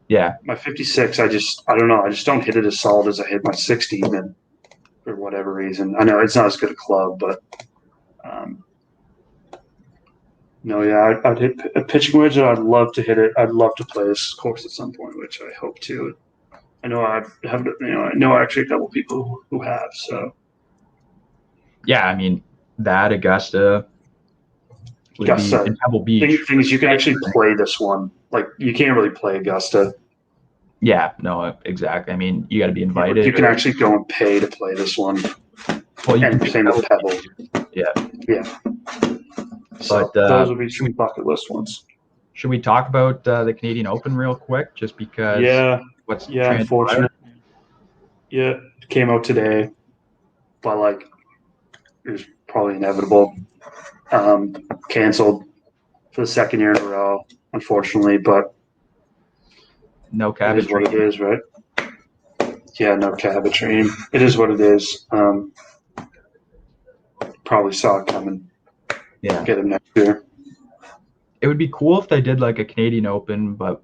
[SPEAKER 2] Yeah.
[SPEAKER 3] My 56, I don't know. I just don't hit it as solid as I hit my 60 even for whatever reason. I know it's not as good a club, but no, yeah, I'd hit a pitching wedge, and I'd love to hit it. I'd love to play this course at some point, which I hope to. I know I know actually a couple people who have, so.
[SPEAKER 2] Yeah, I mean, that Augusta would be in Pebble Beach.
[SPEAKER 3] Thing is, you can actually play this one. Like, you can't really play Augusta.
[SPEAKER 2] Yeah, no, exactly. I mean, you got to be invited.
[SPEAKER 3] You can actually go and pay to play this one.
[SPEAKER 2] Well,
[SPEAKER 3] and same with Pebble.
[SPEAKER 2] Yeah.
[SPEAKER 3] So those would be some bucket list ones.
[SPEAKER 2] Should we talk about the Canadian Open real quick, just because?
[SPEAKER 3] Unfortunate. Yeah, it came out today, but it was probably inevitable. Canceled for the second year in a row, unfortunately, but
[SPEAKER 2] no cabbage.
[SPEAKER 3] It is what it is, right? Yeah, no cabbage dream. It is what it is. Probably saw it coming.
[SPEAKER 2] Yeah.
[SPEAKER 3] Get him next year.
[SPEAKER 2] It would be cool if they did like a Canadian Open, but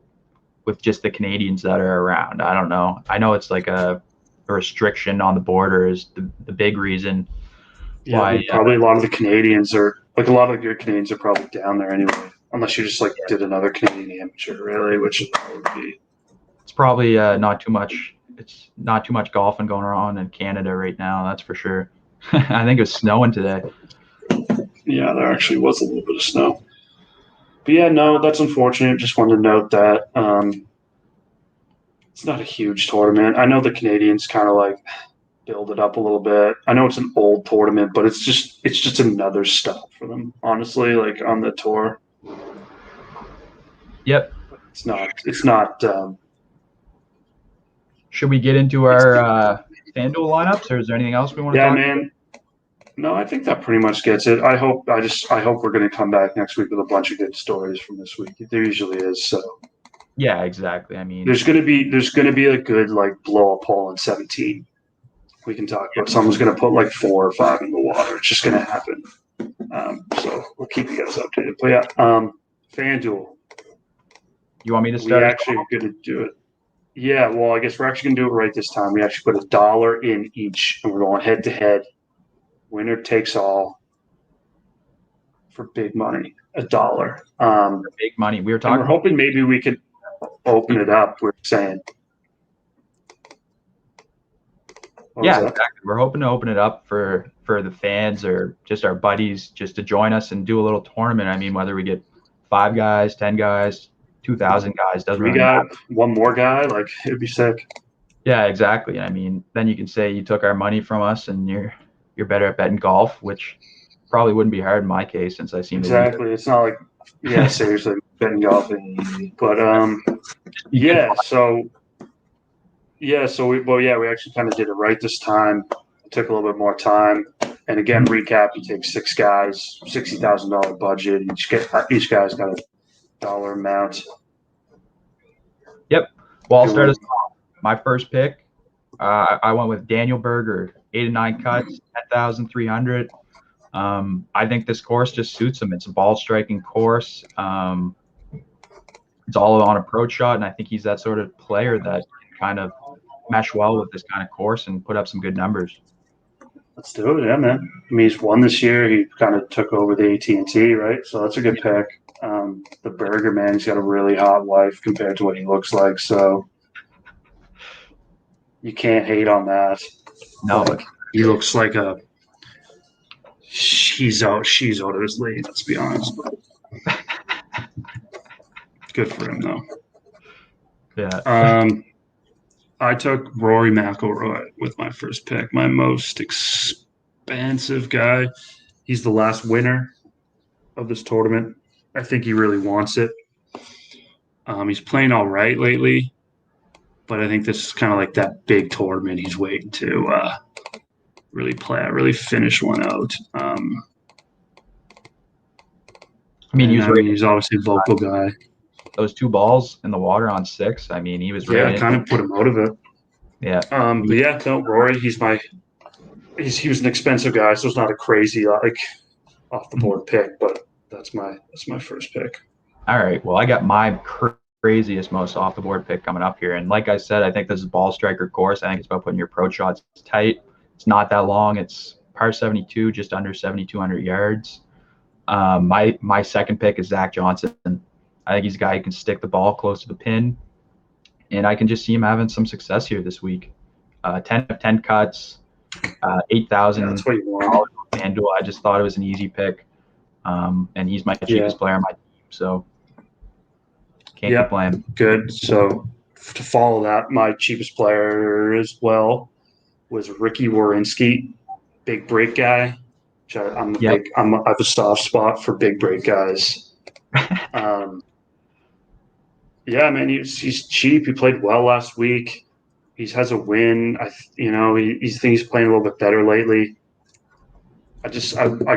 [SPEAKER 2] with just the Canadians that are around. I don't know. I know it's like a restriction on the border is the big reason.
[SPEAKER 3] Yeah, why, probably a lot of the Canadians are a lot of the good Canadians are probably down there anyway, unless you just did another Canadian amateur, really, which would be.
[SPEAKER 2] It's probably not too much. It's not too much golfing going on in Canada right now. That's for sure. I think it was snowing today.
[SPEAKER 3] Yeah, there actually was a little bit of snow. But yeah, no, that's unfortunate. Just wanted to note that it's not a huge tournament. I know the Canadians kind of build it up a little bit. I know it's an old tournament, but it's just another stop for them, honestly, on the tour.
[SPEAKER 2] Yep.
[SPEAKER 3] It's not.
[SPEAKER 2] Should we get into our FanDuel lineups, or is there anything else we want to talk about? Yeah, man.
[SPEAKER 3] No, I think that pretty much gets it. I hope we're going to come back next week with a bunch of good stories from this week. There usually is. So.
[SPEAKER 2] Yeah, exactly. I mean,
[SPEAKER 3] there's going to be a good blow up hole in 17. We can talk about. Someone's going to put 4 or 5 in the water. It's just going to happen. So we'll keep you guys updated. But yeah, FanDuel.
[SPEAKER 2] You want me to start?
[SPEAKER 3] We actually are going to do it. Yeah, well, I guess we're actually going to do it right this time. We actually put $1 in each, and we're going head to head. Winner takes all for big money. $1.
[SPEAKER 2] Big money. We were talking.
[SPEAKER 3] We're hoping maybe we could open it up. We're saying.
[SPEAKER 2] Yeah, exactly. We're hoping to open it up for the fans or just our buddies just to join us and do a little tournament. I mean, whether we get 5 guys, 10 guys, 2,000 guys, doesn't really matter.
[SPEAKER 3] One more guy, like it'd be sick.
[SPEAKER 2] Yeah, exactly. I mean, then you can say you took our money from us and you're better at betting golf, which probably wouldn't be hard in my case since I seem to lose.
[SPEAKER 3] Exactly. It's not like seriously, betting golf ain't easy. But we actually kind of did it right this time. It took a little bit more time. And again, recap: you take 6 guys, $60,000 budget. Each guy's got a dollar amount.
[SPEAKER 2] Yep. Well, I'll start us off. My first pick, I went with Daniel Berger, 8 of 9 cuts, 10,300. I think this course just suits him. It's a ball striking course. It's all on approach shot, and I think he's that sort of player that can kind of mesh well with this kind of course and put up some good numbers.
[SPEAKER 3] Let's do it, yeah, man. I mean, he's won this year. He kind of took over the AT&T, right? So that's a good pick. The Berger, man, he's got a really hot wife compared to what he looks like, so you can't hate on that.
[SPEAKER 2] No,
[SPEAKER 3] like, he looks like she's out of his league. Let's be honest. Good for him, though.
[SPEAKER 2] Yeah.
[SPEAKER 3] I took Rory McIlroy with my first pick, my most expensive guy. He's the last winner of this tournament. I think he really wants it. He's playing all right lately, but I think this is kind of like that big tournament he's waiting to really finish one out. He's obviously a vocal guy.
[SPEAKER 2] Those 2 balls in the water on 6. I mean, he was
[SPEAKER 3] ready. Yeah, kind of put him out of it.
[SPEAKER 2] Yeah.
[SPEAKER 3] But yeah, no, Rory, he was an expensive guy, so it's not a crazy off the board pick, but that's my first pick.
[SPEAKER 2] All right. Well, I got my craziest, most off the board pick coming up here, and like I said, I think this is a ball striker course. I think it's about putting your approach shots tight. It's not that long. It's par 72, just under 7,200 yards. My second pick is Zach Johnson. I think he's a guy who can stick the ball close to the pin, and I can just see him having some success here this week. 10 of 10 cuts, 8,000
[SPEAKER 3] that's what you want.
[SPEAKER 2] FanDuel. I just thought it was an easy pick, and he's my cheapest player on my team, so can't complain.
[SPEAKER 3] Good. So to follow that, my cheapest player as well was Ricky Warinsky, big break guy. I have a soft spot for big break guys. Yeah, man, he's cheap. He played well last week. He has a win. He's playing a little bit better lately. I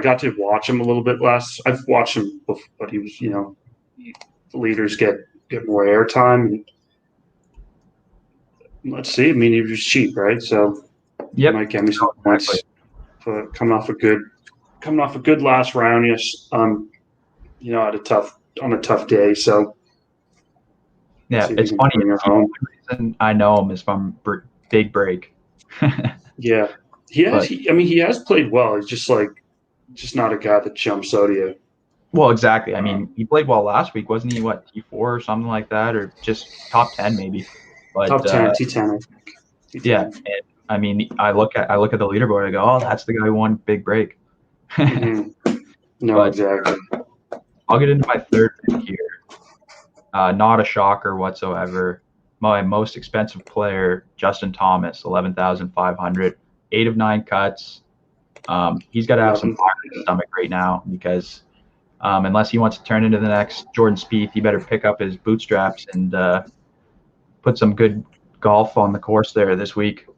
[SPEAKER 3] got to watch him a little bit last. I've watched him before, but he was, the leaders get more airtime. Let's see. I mean, he was cheap, right? So he might get me some points. But coming off a good last round, yes. On a tough day. So
[SPEAKER 2] yeah, it's funny. The reason I know him is from Big Break.
[SPEAKER 3] Yeah, he has played well. He's just not a guy that jumps out of you.
[SPEAKER 2] Well, exactly. I mean, he played well last week, wasn't he? What, T4 or something like that, or just top 10 maybe? But
[SPEAKER 3] top 10, T10. I think.
[SPEAKER 2] T10. Yeah, and I mean, I look at the leaderboard. I go, oh, that's the guy who won Big Break.
[SPEAKER 3] Mm-hmm. No, exactly.
[SPEAKER 2] I'll get into my third pick here. Not a shocker whatsoever. My most expensive player, Justin Thomas, 11,500, 8 of 9 cuts. He's got to have some fire in his stomach right now because unless he wants to turn into the next Jordan Spieth, he better pick up his bootstraps and put some good golf on the course there this week.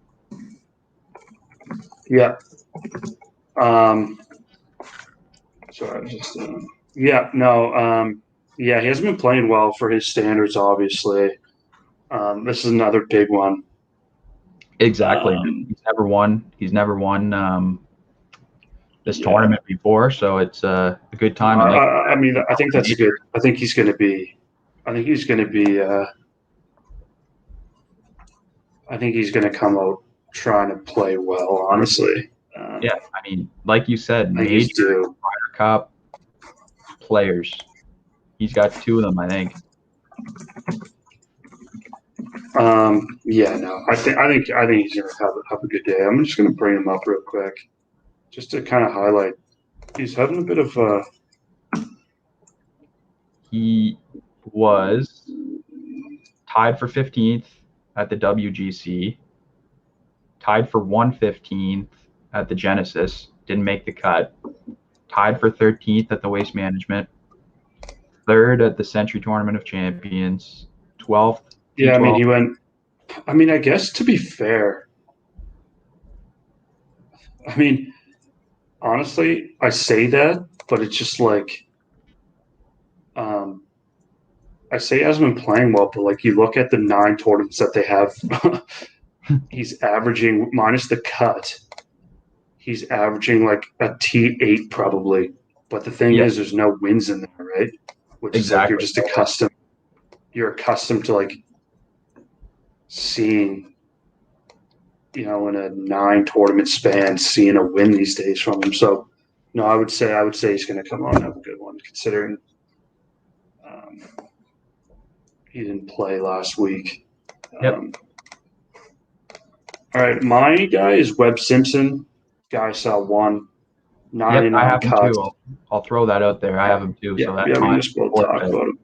[SPEAKER 3] Yeah. Sorry, just he hasn't been playing well for his standards, obviously. This is another big one.
[SPEAKER 2] Exactly. He's never won this tournament before, so it's a good time.
[SPEAKER 3] I think that's a good. I think he's going to be. I think he's going to come out trying to play well. Honestly.
[SPEAKER 2] Yeah, I mean, like you said, major Ryder Cup players. He's got 2 of them, I think.
[SPEAKER 3] Yeah, no, I think he's gonna have a good day. I'm just gonna bring him up real quick, just to kind of highlight. He's having a bit of
[SPEAKER 2] He was tied for 15th at the WGC, tied for 115th at the Genesis, didn't make the cut, tied for 13th at the Waste Management, 3rd at the Century Tournament of Champions, 12th.
[SPEAKER 3] Yeah, I mean, he went. I mean, I guess to be fair, I mean, honestly, I say that, but it's just like, I say he hasn't been playing well, but like you look at the 9 tournaments that they have, he's averaging minus the cut. He's averaging like a T8 probably, but the thing is, there's no wins in there, right? Which is like you're just accustomed. You're accustomed to like seeing, in a 9 tournament span, seeing a win these days from him. So, no, I would say he's going to come on and have a good one, considering he didn't play last week.
[SPEAKER 2] Yep.
[SPEAKER 3] All right, my guy is Webb Simpson. Guy saw 1. 9
[SPEAKER 2] Yep, I have him
[SPEAKER 3] cuts.
[SPEAKER 2] too. I'll throw that out there. I have him too.
[SPEAKER 3] Yeah,
[SPEAKER 2] so that's
[SPEAKER 3] we just will talk about him.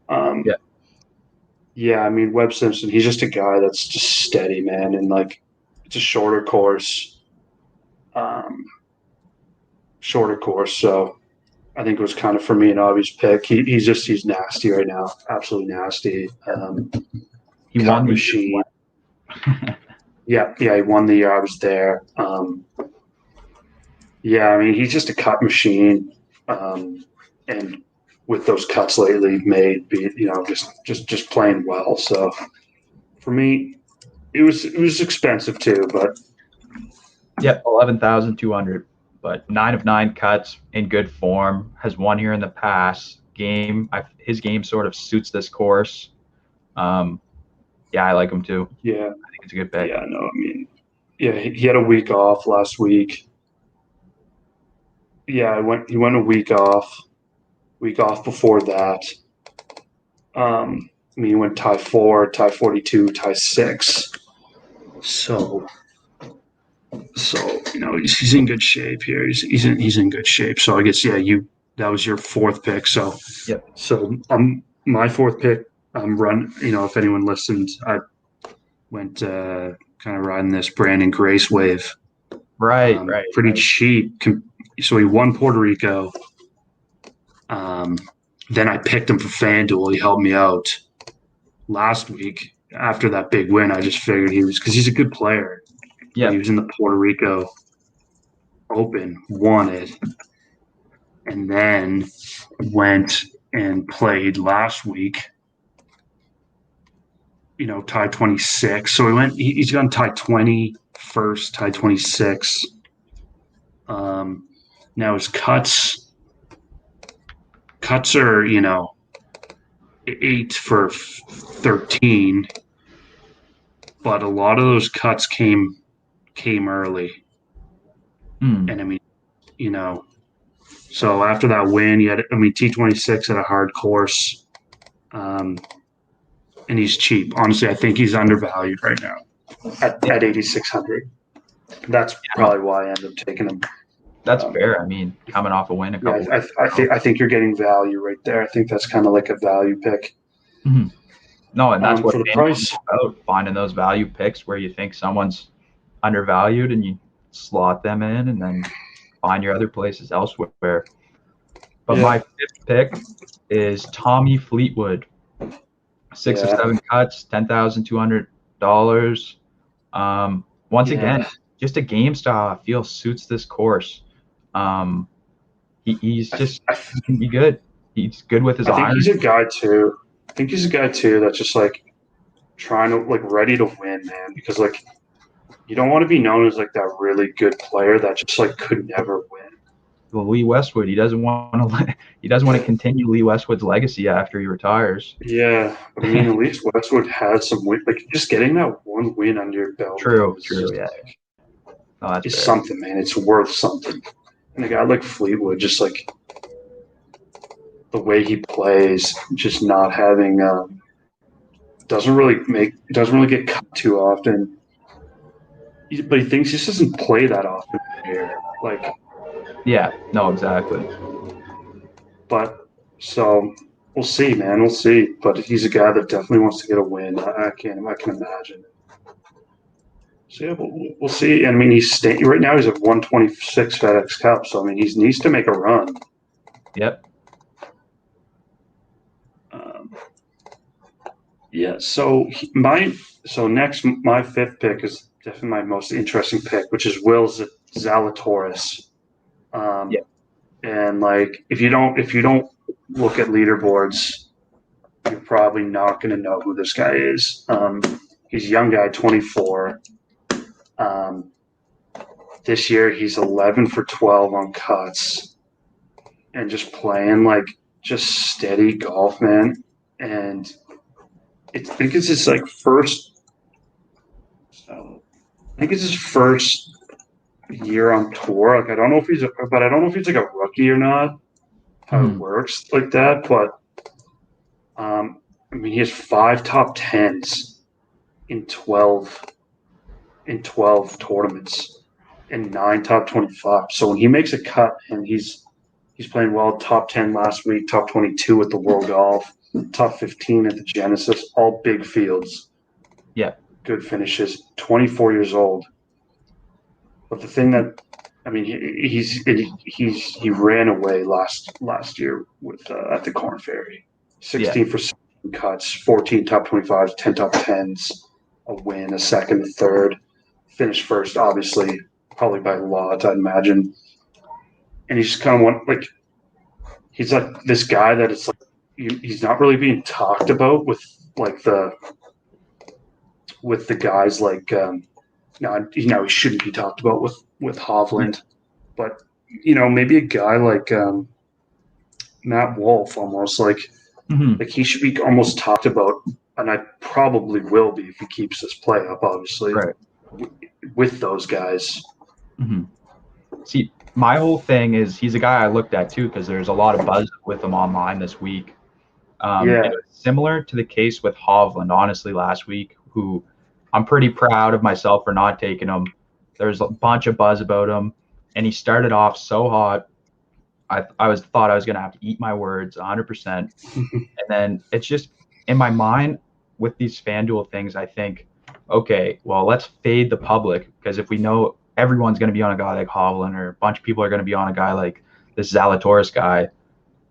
[SPEAKER 3] Yeah, I mean, Webb Simpson, he's just a guy that's just steady, man. And, like, it's a shorter course. So I think it was kind of, for me, an obvious pick. He's nasty right now. Absolutely nasty.
[SPEAKER 2] He won the
[SPEAKER 3] machine. Yeah, he won the year I was there. Yeah, I mean, he's just a cut machine. And with those cuts lately made, just playing well. So for me, it was expensive too, but
[SPEAKER 2] yep, 11,200. But 9 of 9 cuts in good form. Has won here in the past. His game sort of suits this course. Yeah, I like him too.
[SPEAKER 3] Yeah,
[SPEAKER 2] I think it's a good pick.
[SPEAKER 3] Yeah, no, I mean, yeah, he had a week off last week. Yeah, he went a week off. Week off before that. I mean, he went tie 4, tie 42, tie 6. So he's in good shape here. He's in good shape. So I guess that was your 4th pick. So
[SPEAKER 2] yep.
[SPEAKER 3] So my 4th pick. If anyone listened, I went kind of riding this Brandon Grace wave.
[SPEAKER 2] Right.
[SPEAKER 3] Pretty cheap. So he won Puerto Rico. Then I picked him for FanDuel. He helped me out last week after that big win. I just figured because he's a good player.
[SPEAKER 2] Yeah.
[SPEAKER 3] He was in the Puerto Rico Open, won it, and then went and played last week. Tie 26. So he's gone tie 20 first, tie 26. Now his cuts are, 8 for 13, but a lot of those cuts came early. And I mean, so after that win, T26 at a hard course, and he's cheap. Honestly, I think he's undervalued right now at 8,600. That's probably why I ended up taking him.
[SPEAKER 2] That's fair. I mean, coming off a win a couple.
[SPEAKER 3] Yeah, I think you're getting value right there. I think that's kind of like a value pick.
[SPEAKER 2] Mm-hmm. No, and that's what
[SPEAKER 3] for the price
[SPEAKER 2] about, finding those value picks where you think someone's undervalued and you slot them in, and then find your other places elsewhere. But my 5th pick is Tommy Fleetwood. 6 of 7 cuts, $10,200. Once again, just a game style I feel suits this course. He's just he can be good. He's good with his
[SPEAKER 3] I think
[SPEAKER 2] iron.
[SPEAKER 3] he's a guy too. I think he's a guy too that's just like trying to ready to win, man. Because you don't want to be known as that really good player that just could never win.
[SPEAKER 2] Well, Lee Westwood, he doesn't want to continue Lee Westwood's legacy after he retires.
[SPEAKER 3] Yeah, but I mean, at least Westwood had some win. Just getting that one win under your belt.
[SPEAKER 2] True. Yeah. No, that's
[SPEAKER 3] it's something, man. It's worth something. And a guy like Fleetwood, just the way he plays, just not having doesn't really get cut too often. But he thinks he just doesn't play that often here. Like,
[SPEAKER 2] yeah, no, exactly.
[SPEAKER 3] but so we'll see, man. We'll see. But he's a guy that definitely wants to get a win. I can imagine. So yeah, we'll see. And I mean, right now he's at 126 FedEx Cup. So I mean, he needs to make a run.
[SPEAKER 2] Yep.
[SPEAKER 3] Yeah. So next, my fifth pick is definitely my most interesting pick, which is Will Zalatoris.
[SPEAKER 2] Yeah.
[SPEAKER 3] And like, if you don't look at leaderboards, you're probably not going to know who this guy is. He's a young guy, 24. This year he's 11 for 12 on cuts, and just playing like just steady golf, man. And I think it's his like first. So I think it's his first year on tour. Like I don't know if he's like a rookie or not. How it works like that, but I mean he has 5 top 10s in 12 tournaments and 9 top 25. So when he makes a cut and he's playing well, top 10 last week, top 22 at the World Golf, top 15 at the Genesis, all big fields.
[SPEAKER 2] Yeah.
[SPEAKER 3] Good finishes. 24 years old. But the thing that I mean, he ran away last year with at the Corn Ferry, 16 for 16 cuts, 14 top 25s, 10 top 10s, a win, a second, a third, finished first, obviously, probably by lot, I'd imagine. And he's just kind of he's like this guy that it's like he's not really being talked about with the guys like. He shouldn't be talked about with Hovland, but maybe a guy like Matt Wolff, almost like he should be almost talked about, and I probably will be if he keeps this play up, obviously,
[SPEAKER 2] right,
[SPEAKER 3] with those guys.
[SPEAKER 2] See, my whole thing is he's a guy I looked at too because there's a lot of buzz with him online this week. It was similar to the case with Hovland, honestly, last week, who I'm pretty proud of myself for not taking him. There's a bunch of buzz about him, and he started off so hot. I thought I was going to have to eat my words 100%. And then it's just in my mind with these FanDuel things, I think, okay, well, let's fade the public because if we know everyone's going to be on a guy like Hovland or a bunch of people are going to be on a guy like this Zalatoris guy,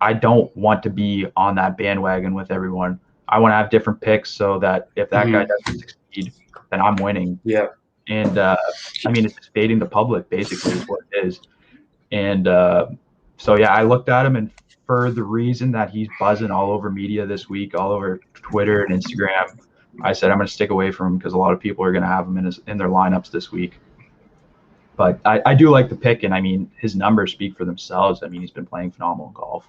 [SPEAKER 2] I don't want to be on that bandwagon with everyone. I want to have different picks so that if that guy doesn't succeed, then I'm winning.
[SPEAKER 3] Yeah.
[SPEAKER 2] And I mean, it's just fading the public basically is what it is. And so, yeah, I looked at him, and for the reason that he's buzzing all over media this week, all over Twitter and Instagram, I said I'm going to stick away from him because a lot of people are going to have him in their lineups this week. But I do like the pick, and I mean, his numbers speak for themselves. I mean, he's been playing phenomenal golf.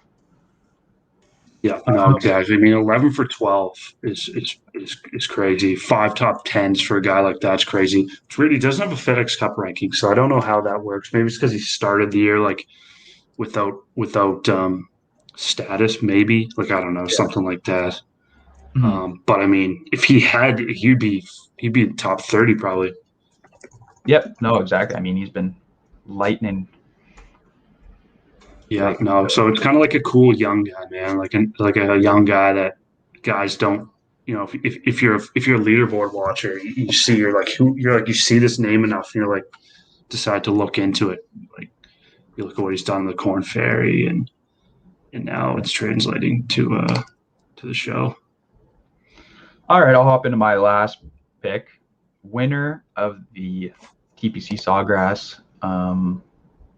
[SPEAKER 3] Yeah, no, exactly. I mean, 11 for 12 is crazy. 5 top 10s for a guy like that's crazy. It's weird. He doesn't have a FedEx Cup ranking, so I don't know how that works. Maybe it's because he started the year like without status. Maybe I don't know, something like that. But I mean, if he had, he'd be top 30 probably.
[SPEAKER 2] Yep. No, exactly. I mean, he's been lightning.
[SPEAKER 3] Yeah, no. So it's kind of like a cool young guy, man. Like a young guy that guys don't. If you're a leaderboard watcher, you see you see this name enough, and you're like decide to look into it. Like you look at what he's done in the Corn Ferry, and now it's translating to the show.
[SPEAKER 2] All right, I'll hop into my last pick. Winner of the TPC Sawgrass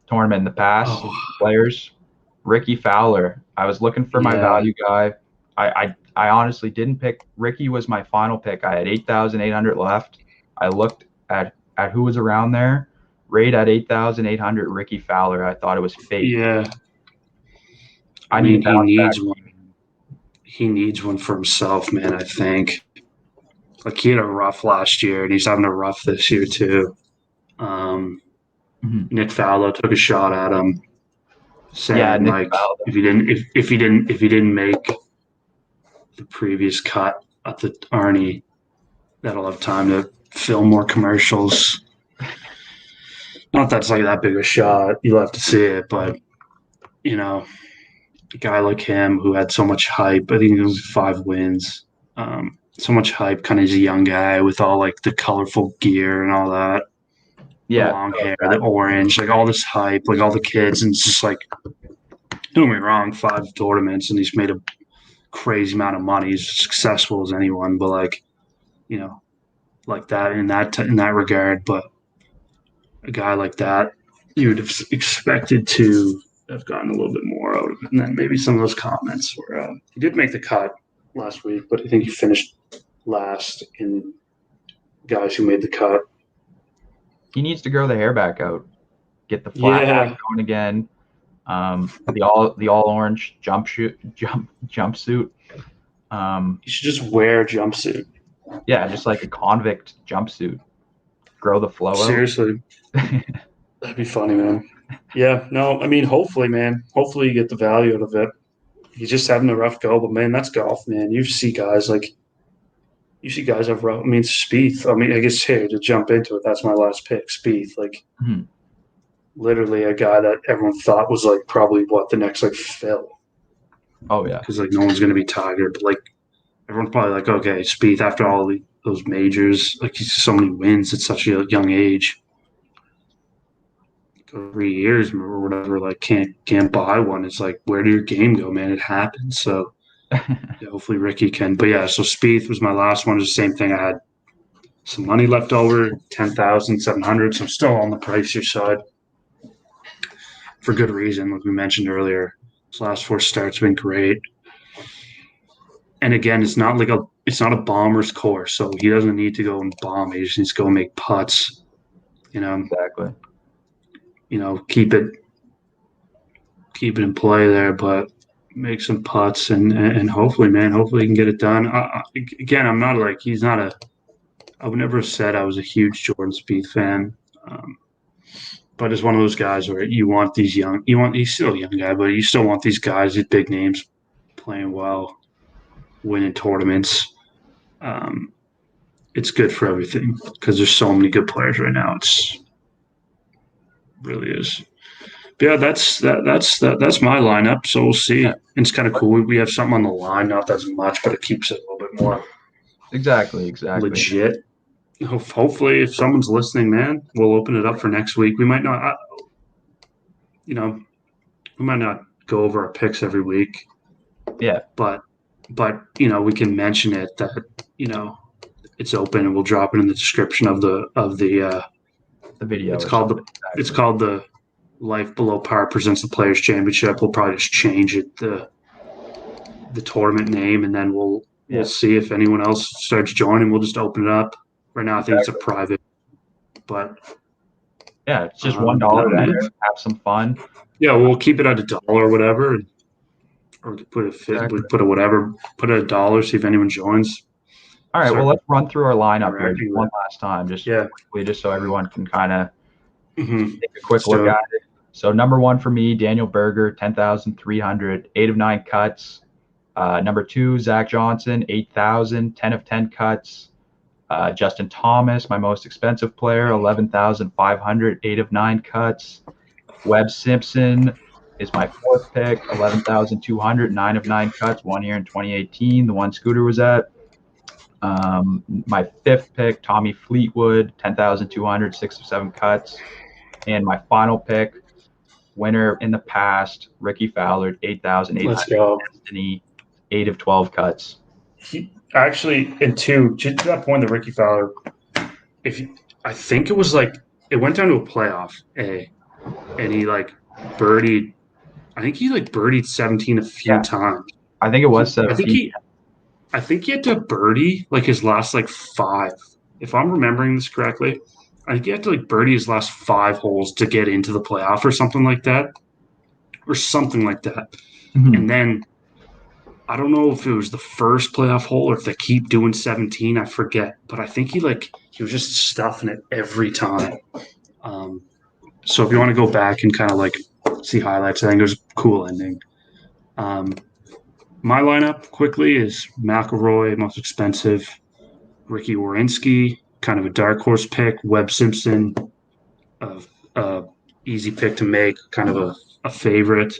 [SPEAKER 2] tournament in the past, players, Ricky Fowler. I was looking for my value guy. I honestly didn't pick. Ricky was my final pick. I had 8,800 left. I looked at who was around there. Right at 8,800, Ricky Fowler. I thought it was fake.
[SPEAKER 3] Yeah.
[SPEAKER 2] I mean,
[SPEAKER 3] he needs one. He needs one for himself, man, I think. Like, he had a rough last year, and he's having a rough this year, too. Nick Fallow took a shot at him, saying, if he didn't make the previous cut, at the Arnie that'll have time to film more commercials. Not that's like that big a shot. You'll have to see it, but a guy like him who had so much hype. I think it was 5 wins. So much hype, kind of as a young guy with all like the colorful gear and all that.
[SPEAKER 2] Yeah,
[SPEAKER 3] the long hair, the orange, like all this hype, like all the kids, and it's just like, don't get me wrong, 5 tournaments, and he's made a crazy amount of money. He's successful as anyone, but like, like that in that regard. But a guy like that, you would have expected to have gotten a little bit more out of it. And then maybe some of those comments were he did make the cut last week, but I think he finished last in guys who made the cut.
[SPEAKER 2] He needs to grow the hair back out, get the flat back going again. The all orange jumpsuit.
[SPEAKER 3] You should just wear a jumpsuit.
[SPEAKER 2] Yeah, just like a convict jumpsuit. Grow the flow out.
[SPEAKER 3] Seriously. That'd be funny, man. Yeah, no, I mean, hopefully, man. Hopefully you get the value out of it. He's just having a rough go, but man, that's golf, man. You see guys have rough. I mean, Spieth. I mean, I guess here to jump into it, that's my last pick, Spieth. Like, literally a guy that everyone thought was like probably the next like Phil.
[SPEAKER 2] Oh yeah,
[SPEAKER 3] because like no one's gonna be Tiger, but like everyone's probably like, okay, Spieth after all those majors, like he's so many wins at such a young age. 3 years or whatever, like can't buy one. It's like, where did your game go, man? It happens. So yeah, hopefully Ricky can. But yeah, so Spieth was my last one. It was the same thing. I had some money left over, 10,700. So I'm still on the pricier side for good reason, like we mentioned earlier. His last 4 starts have been great. And again, it's not a bomber's course, so he doesn't need to go and bomb. He just needs to go and make putts.
[SPEAKER 2] Exactly.
[SPEAKER 3] Keep it in play there, but make some putts and hopefully, man, hopefully he can get it done. Again, I'm not like I would never have said I was a huge Jordan Spieth fan, but it's one of those guys where you want he's still a young guy, but you still want these guys, these big names, playing well, winning tournaments. It's good for everything because there's so many good players right now. It's really is. But yeah, that's my lineup. So we'll see. And it's kind of cool. We have something on the line, not as much, but it keeps it a little bit more
[SPEAKER 2] exactly
[SPEAKER 3] legit. Hopefully, if someone's listening, man, we'll open it up for next week. We might not, we might not go over our picks every week.
[SPEAKER 2] Yeah,
[SPEAKER 3] but we can mention it that it's open, and we'll drop it in the description of the
[SPEAKER 2] video.
[SPEAKER 3] It's called the Life Below Par presents the Players Championship. We'll probably just change it the tournament name, and then we'll see if anyone else starts joining. We'll just open it up. Right now, I think it's a private, but
[SPEAKER 2] yeah, it's just $1. Have some fun.
[SPEAKER 3] Yeah, we'll keep it at $1 or whatever, or put a $1. See if anyone joins.
[SPEAKER 2] All right, well, let's run through our lineup here one last time, just quickly, just so everyone can kind of take a quick look at it. So number 1 for me, Daniel Berger, 10,300, 8 of 9 cuts. Number 2, Zach Johnson, 8,000, 10 of 10 cuts. Justin Thomas, my most expensive player, 11,500, 8 of 9 cuts. Webb Simpson is my 4th pick, 11,200, 9 of 9 cuts, 1 year in 2018, the one Scooter was at. My 5th pick, Tommy Fleetwood, 10,200, 6 of 7 cuts. And my final pick, winner in the past, Ricky Fowler, 8,800, Destiny, 8 of 12 cuts.
[SPEAKER 3] Actually, to that point, the Ricky Fowler, I think it was like it went down to a playoff, and he like birdied. I think he like birdied 17 a few times.
[SPEAKER 2] I think it was 17.
[SPEAKER 3] I think he had to birdie like his last like 5. If I'm remembering this correctly, I think he had to like birdie his last 5 holes to get into the playoff or something like that.
[SPEAKER 2] Mm-hmm.
[SPEAKER 3] And then I don't know if it was the first playoff hole or if they keep doing 17. I forget, but I think he was just stuffing it every time. So if you want to go back and kind of like see highlights, I think it was a cool ending. My lineup quickly is McIlroy, most expensive, Ricky Warinsky, kind of a dark horse pick, Webb Simpson, easy pick to make, kind of a favorite.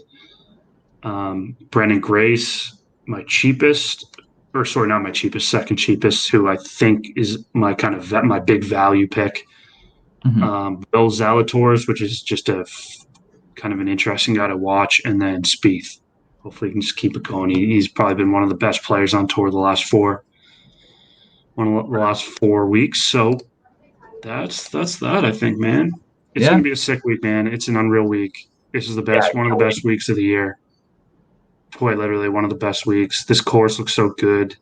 [SPEAKER 3] Brendan Grace, my cheapest, or sorry, not my cheapest, second cheapest, who I think is my kind of my big value pick. Bill Zalatoris, which is just kind of an interesting guy to watch, and then Spieth. Hopefully, he can just keep it going. He's probably been one of the best players on tour the last 4 weeks. So that's that. I think, man, it's gonna be a sick week, man. It's an unreal week. This is the best, one of the best weeks of the year. Quite literally one of the best weeks. This course looks so good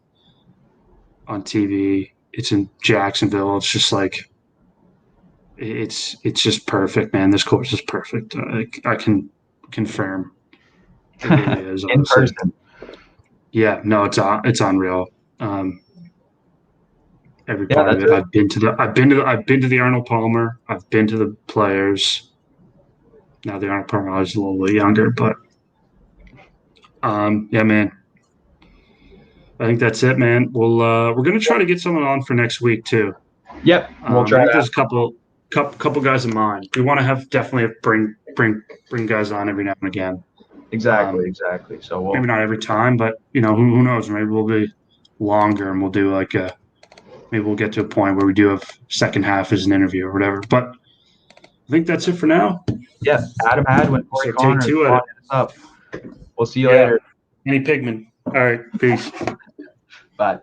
[SPEAKER 3] on TV. It's in Jacksonville. It's just like it's just perfect, man. This course is perfect. I can confirm. It really is.
[SPEAKER 2] In person.
[SPEAKER 3] Yeah, no, it's unreal. Every part of it. I've been to the Arnold Palmer. I've been to the Players. Now the Arnold Palmer is a little bit younger, but yeah, man. I think that's it, man. We're gonna try to get someone on for next week too.
[SPEAKER 2] Yep, we'll try.
[SPEAKER 3] I think there's a couple guys in mind. We want to definitely bring guys on every now and again.
[SPEAKER 2] Exactly. So
[SPEAKER 3] maybe not every time, but who knows? Maybe we'll be longer and we'll do maybe we'll get to a point where we do have second half as an interview or whatever. But I think that's it for now.
[SPEAKER 2] Yeah, Adam Hadwin, Corey Connors,
[SPEAKER 3] take 2 at it.
[SPEAKER 2] Up. We'll see you later.
[SPEAKER 3] Any Pigman. All right, peace.
[SPEAKER 2] Bye.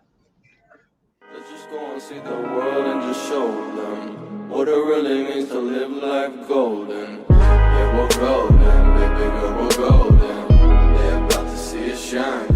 [SPEAKER 1] Let's just go and see the world and just show them what it really means to live life golden. Yeah, we're golden, baby girl, we're golden. They're about to see us shine.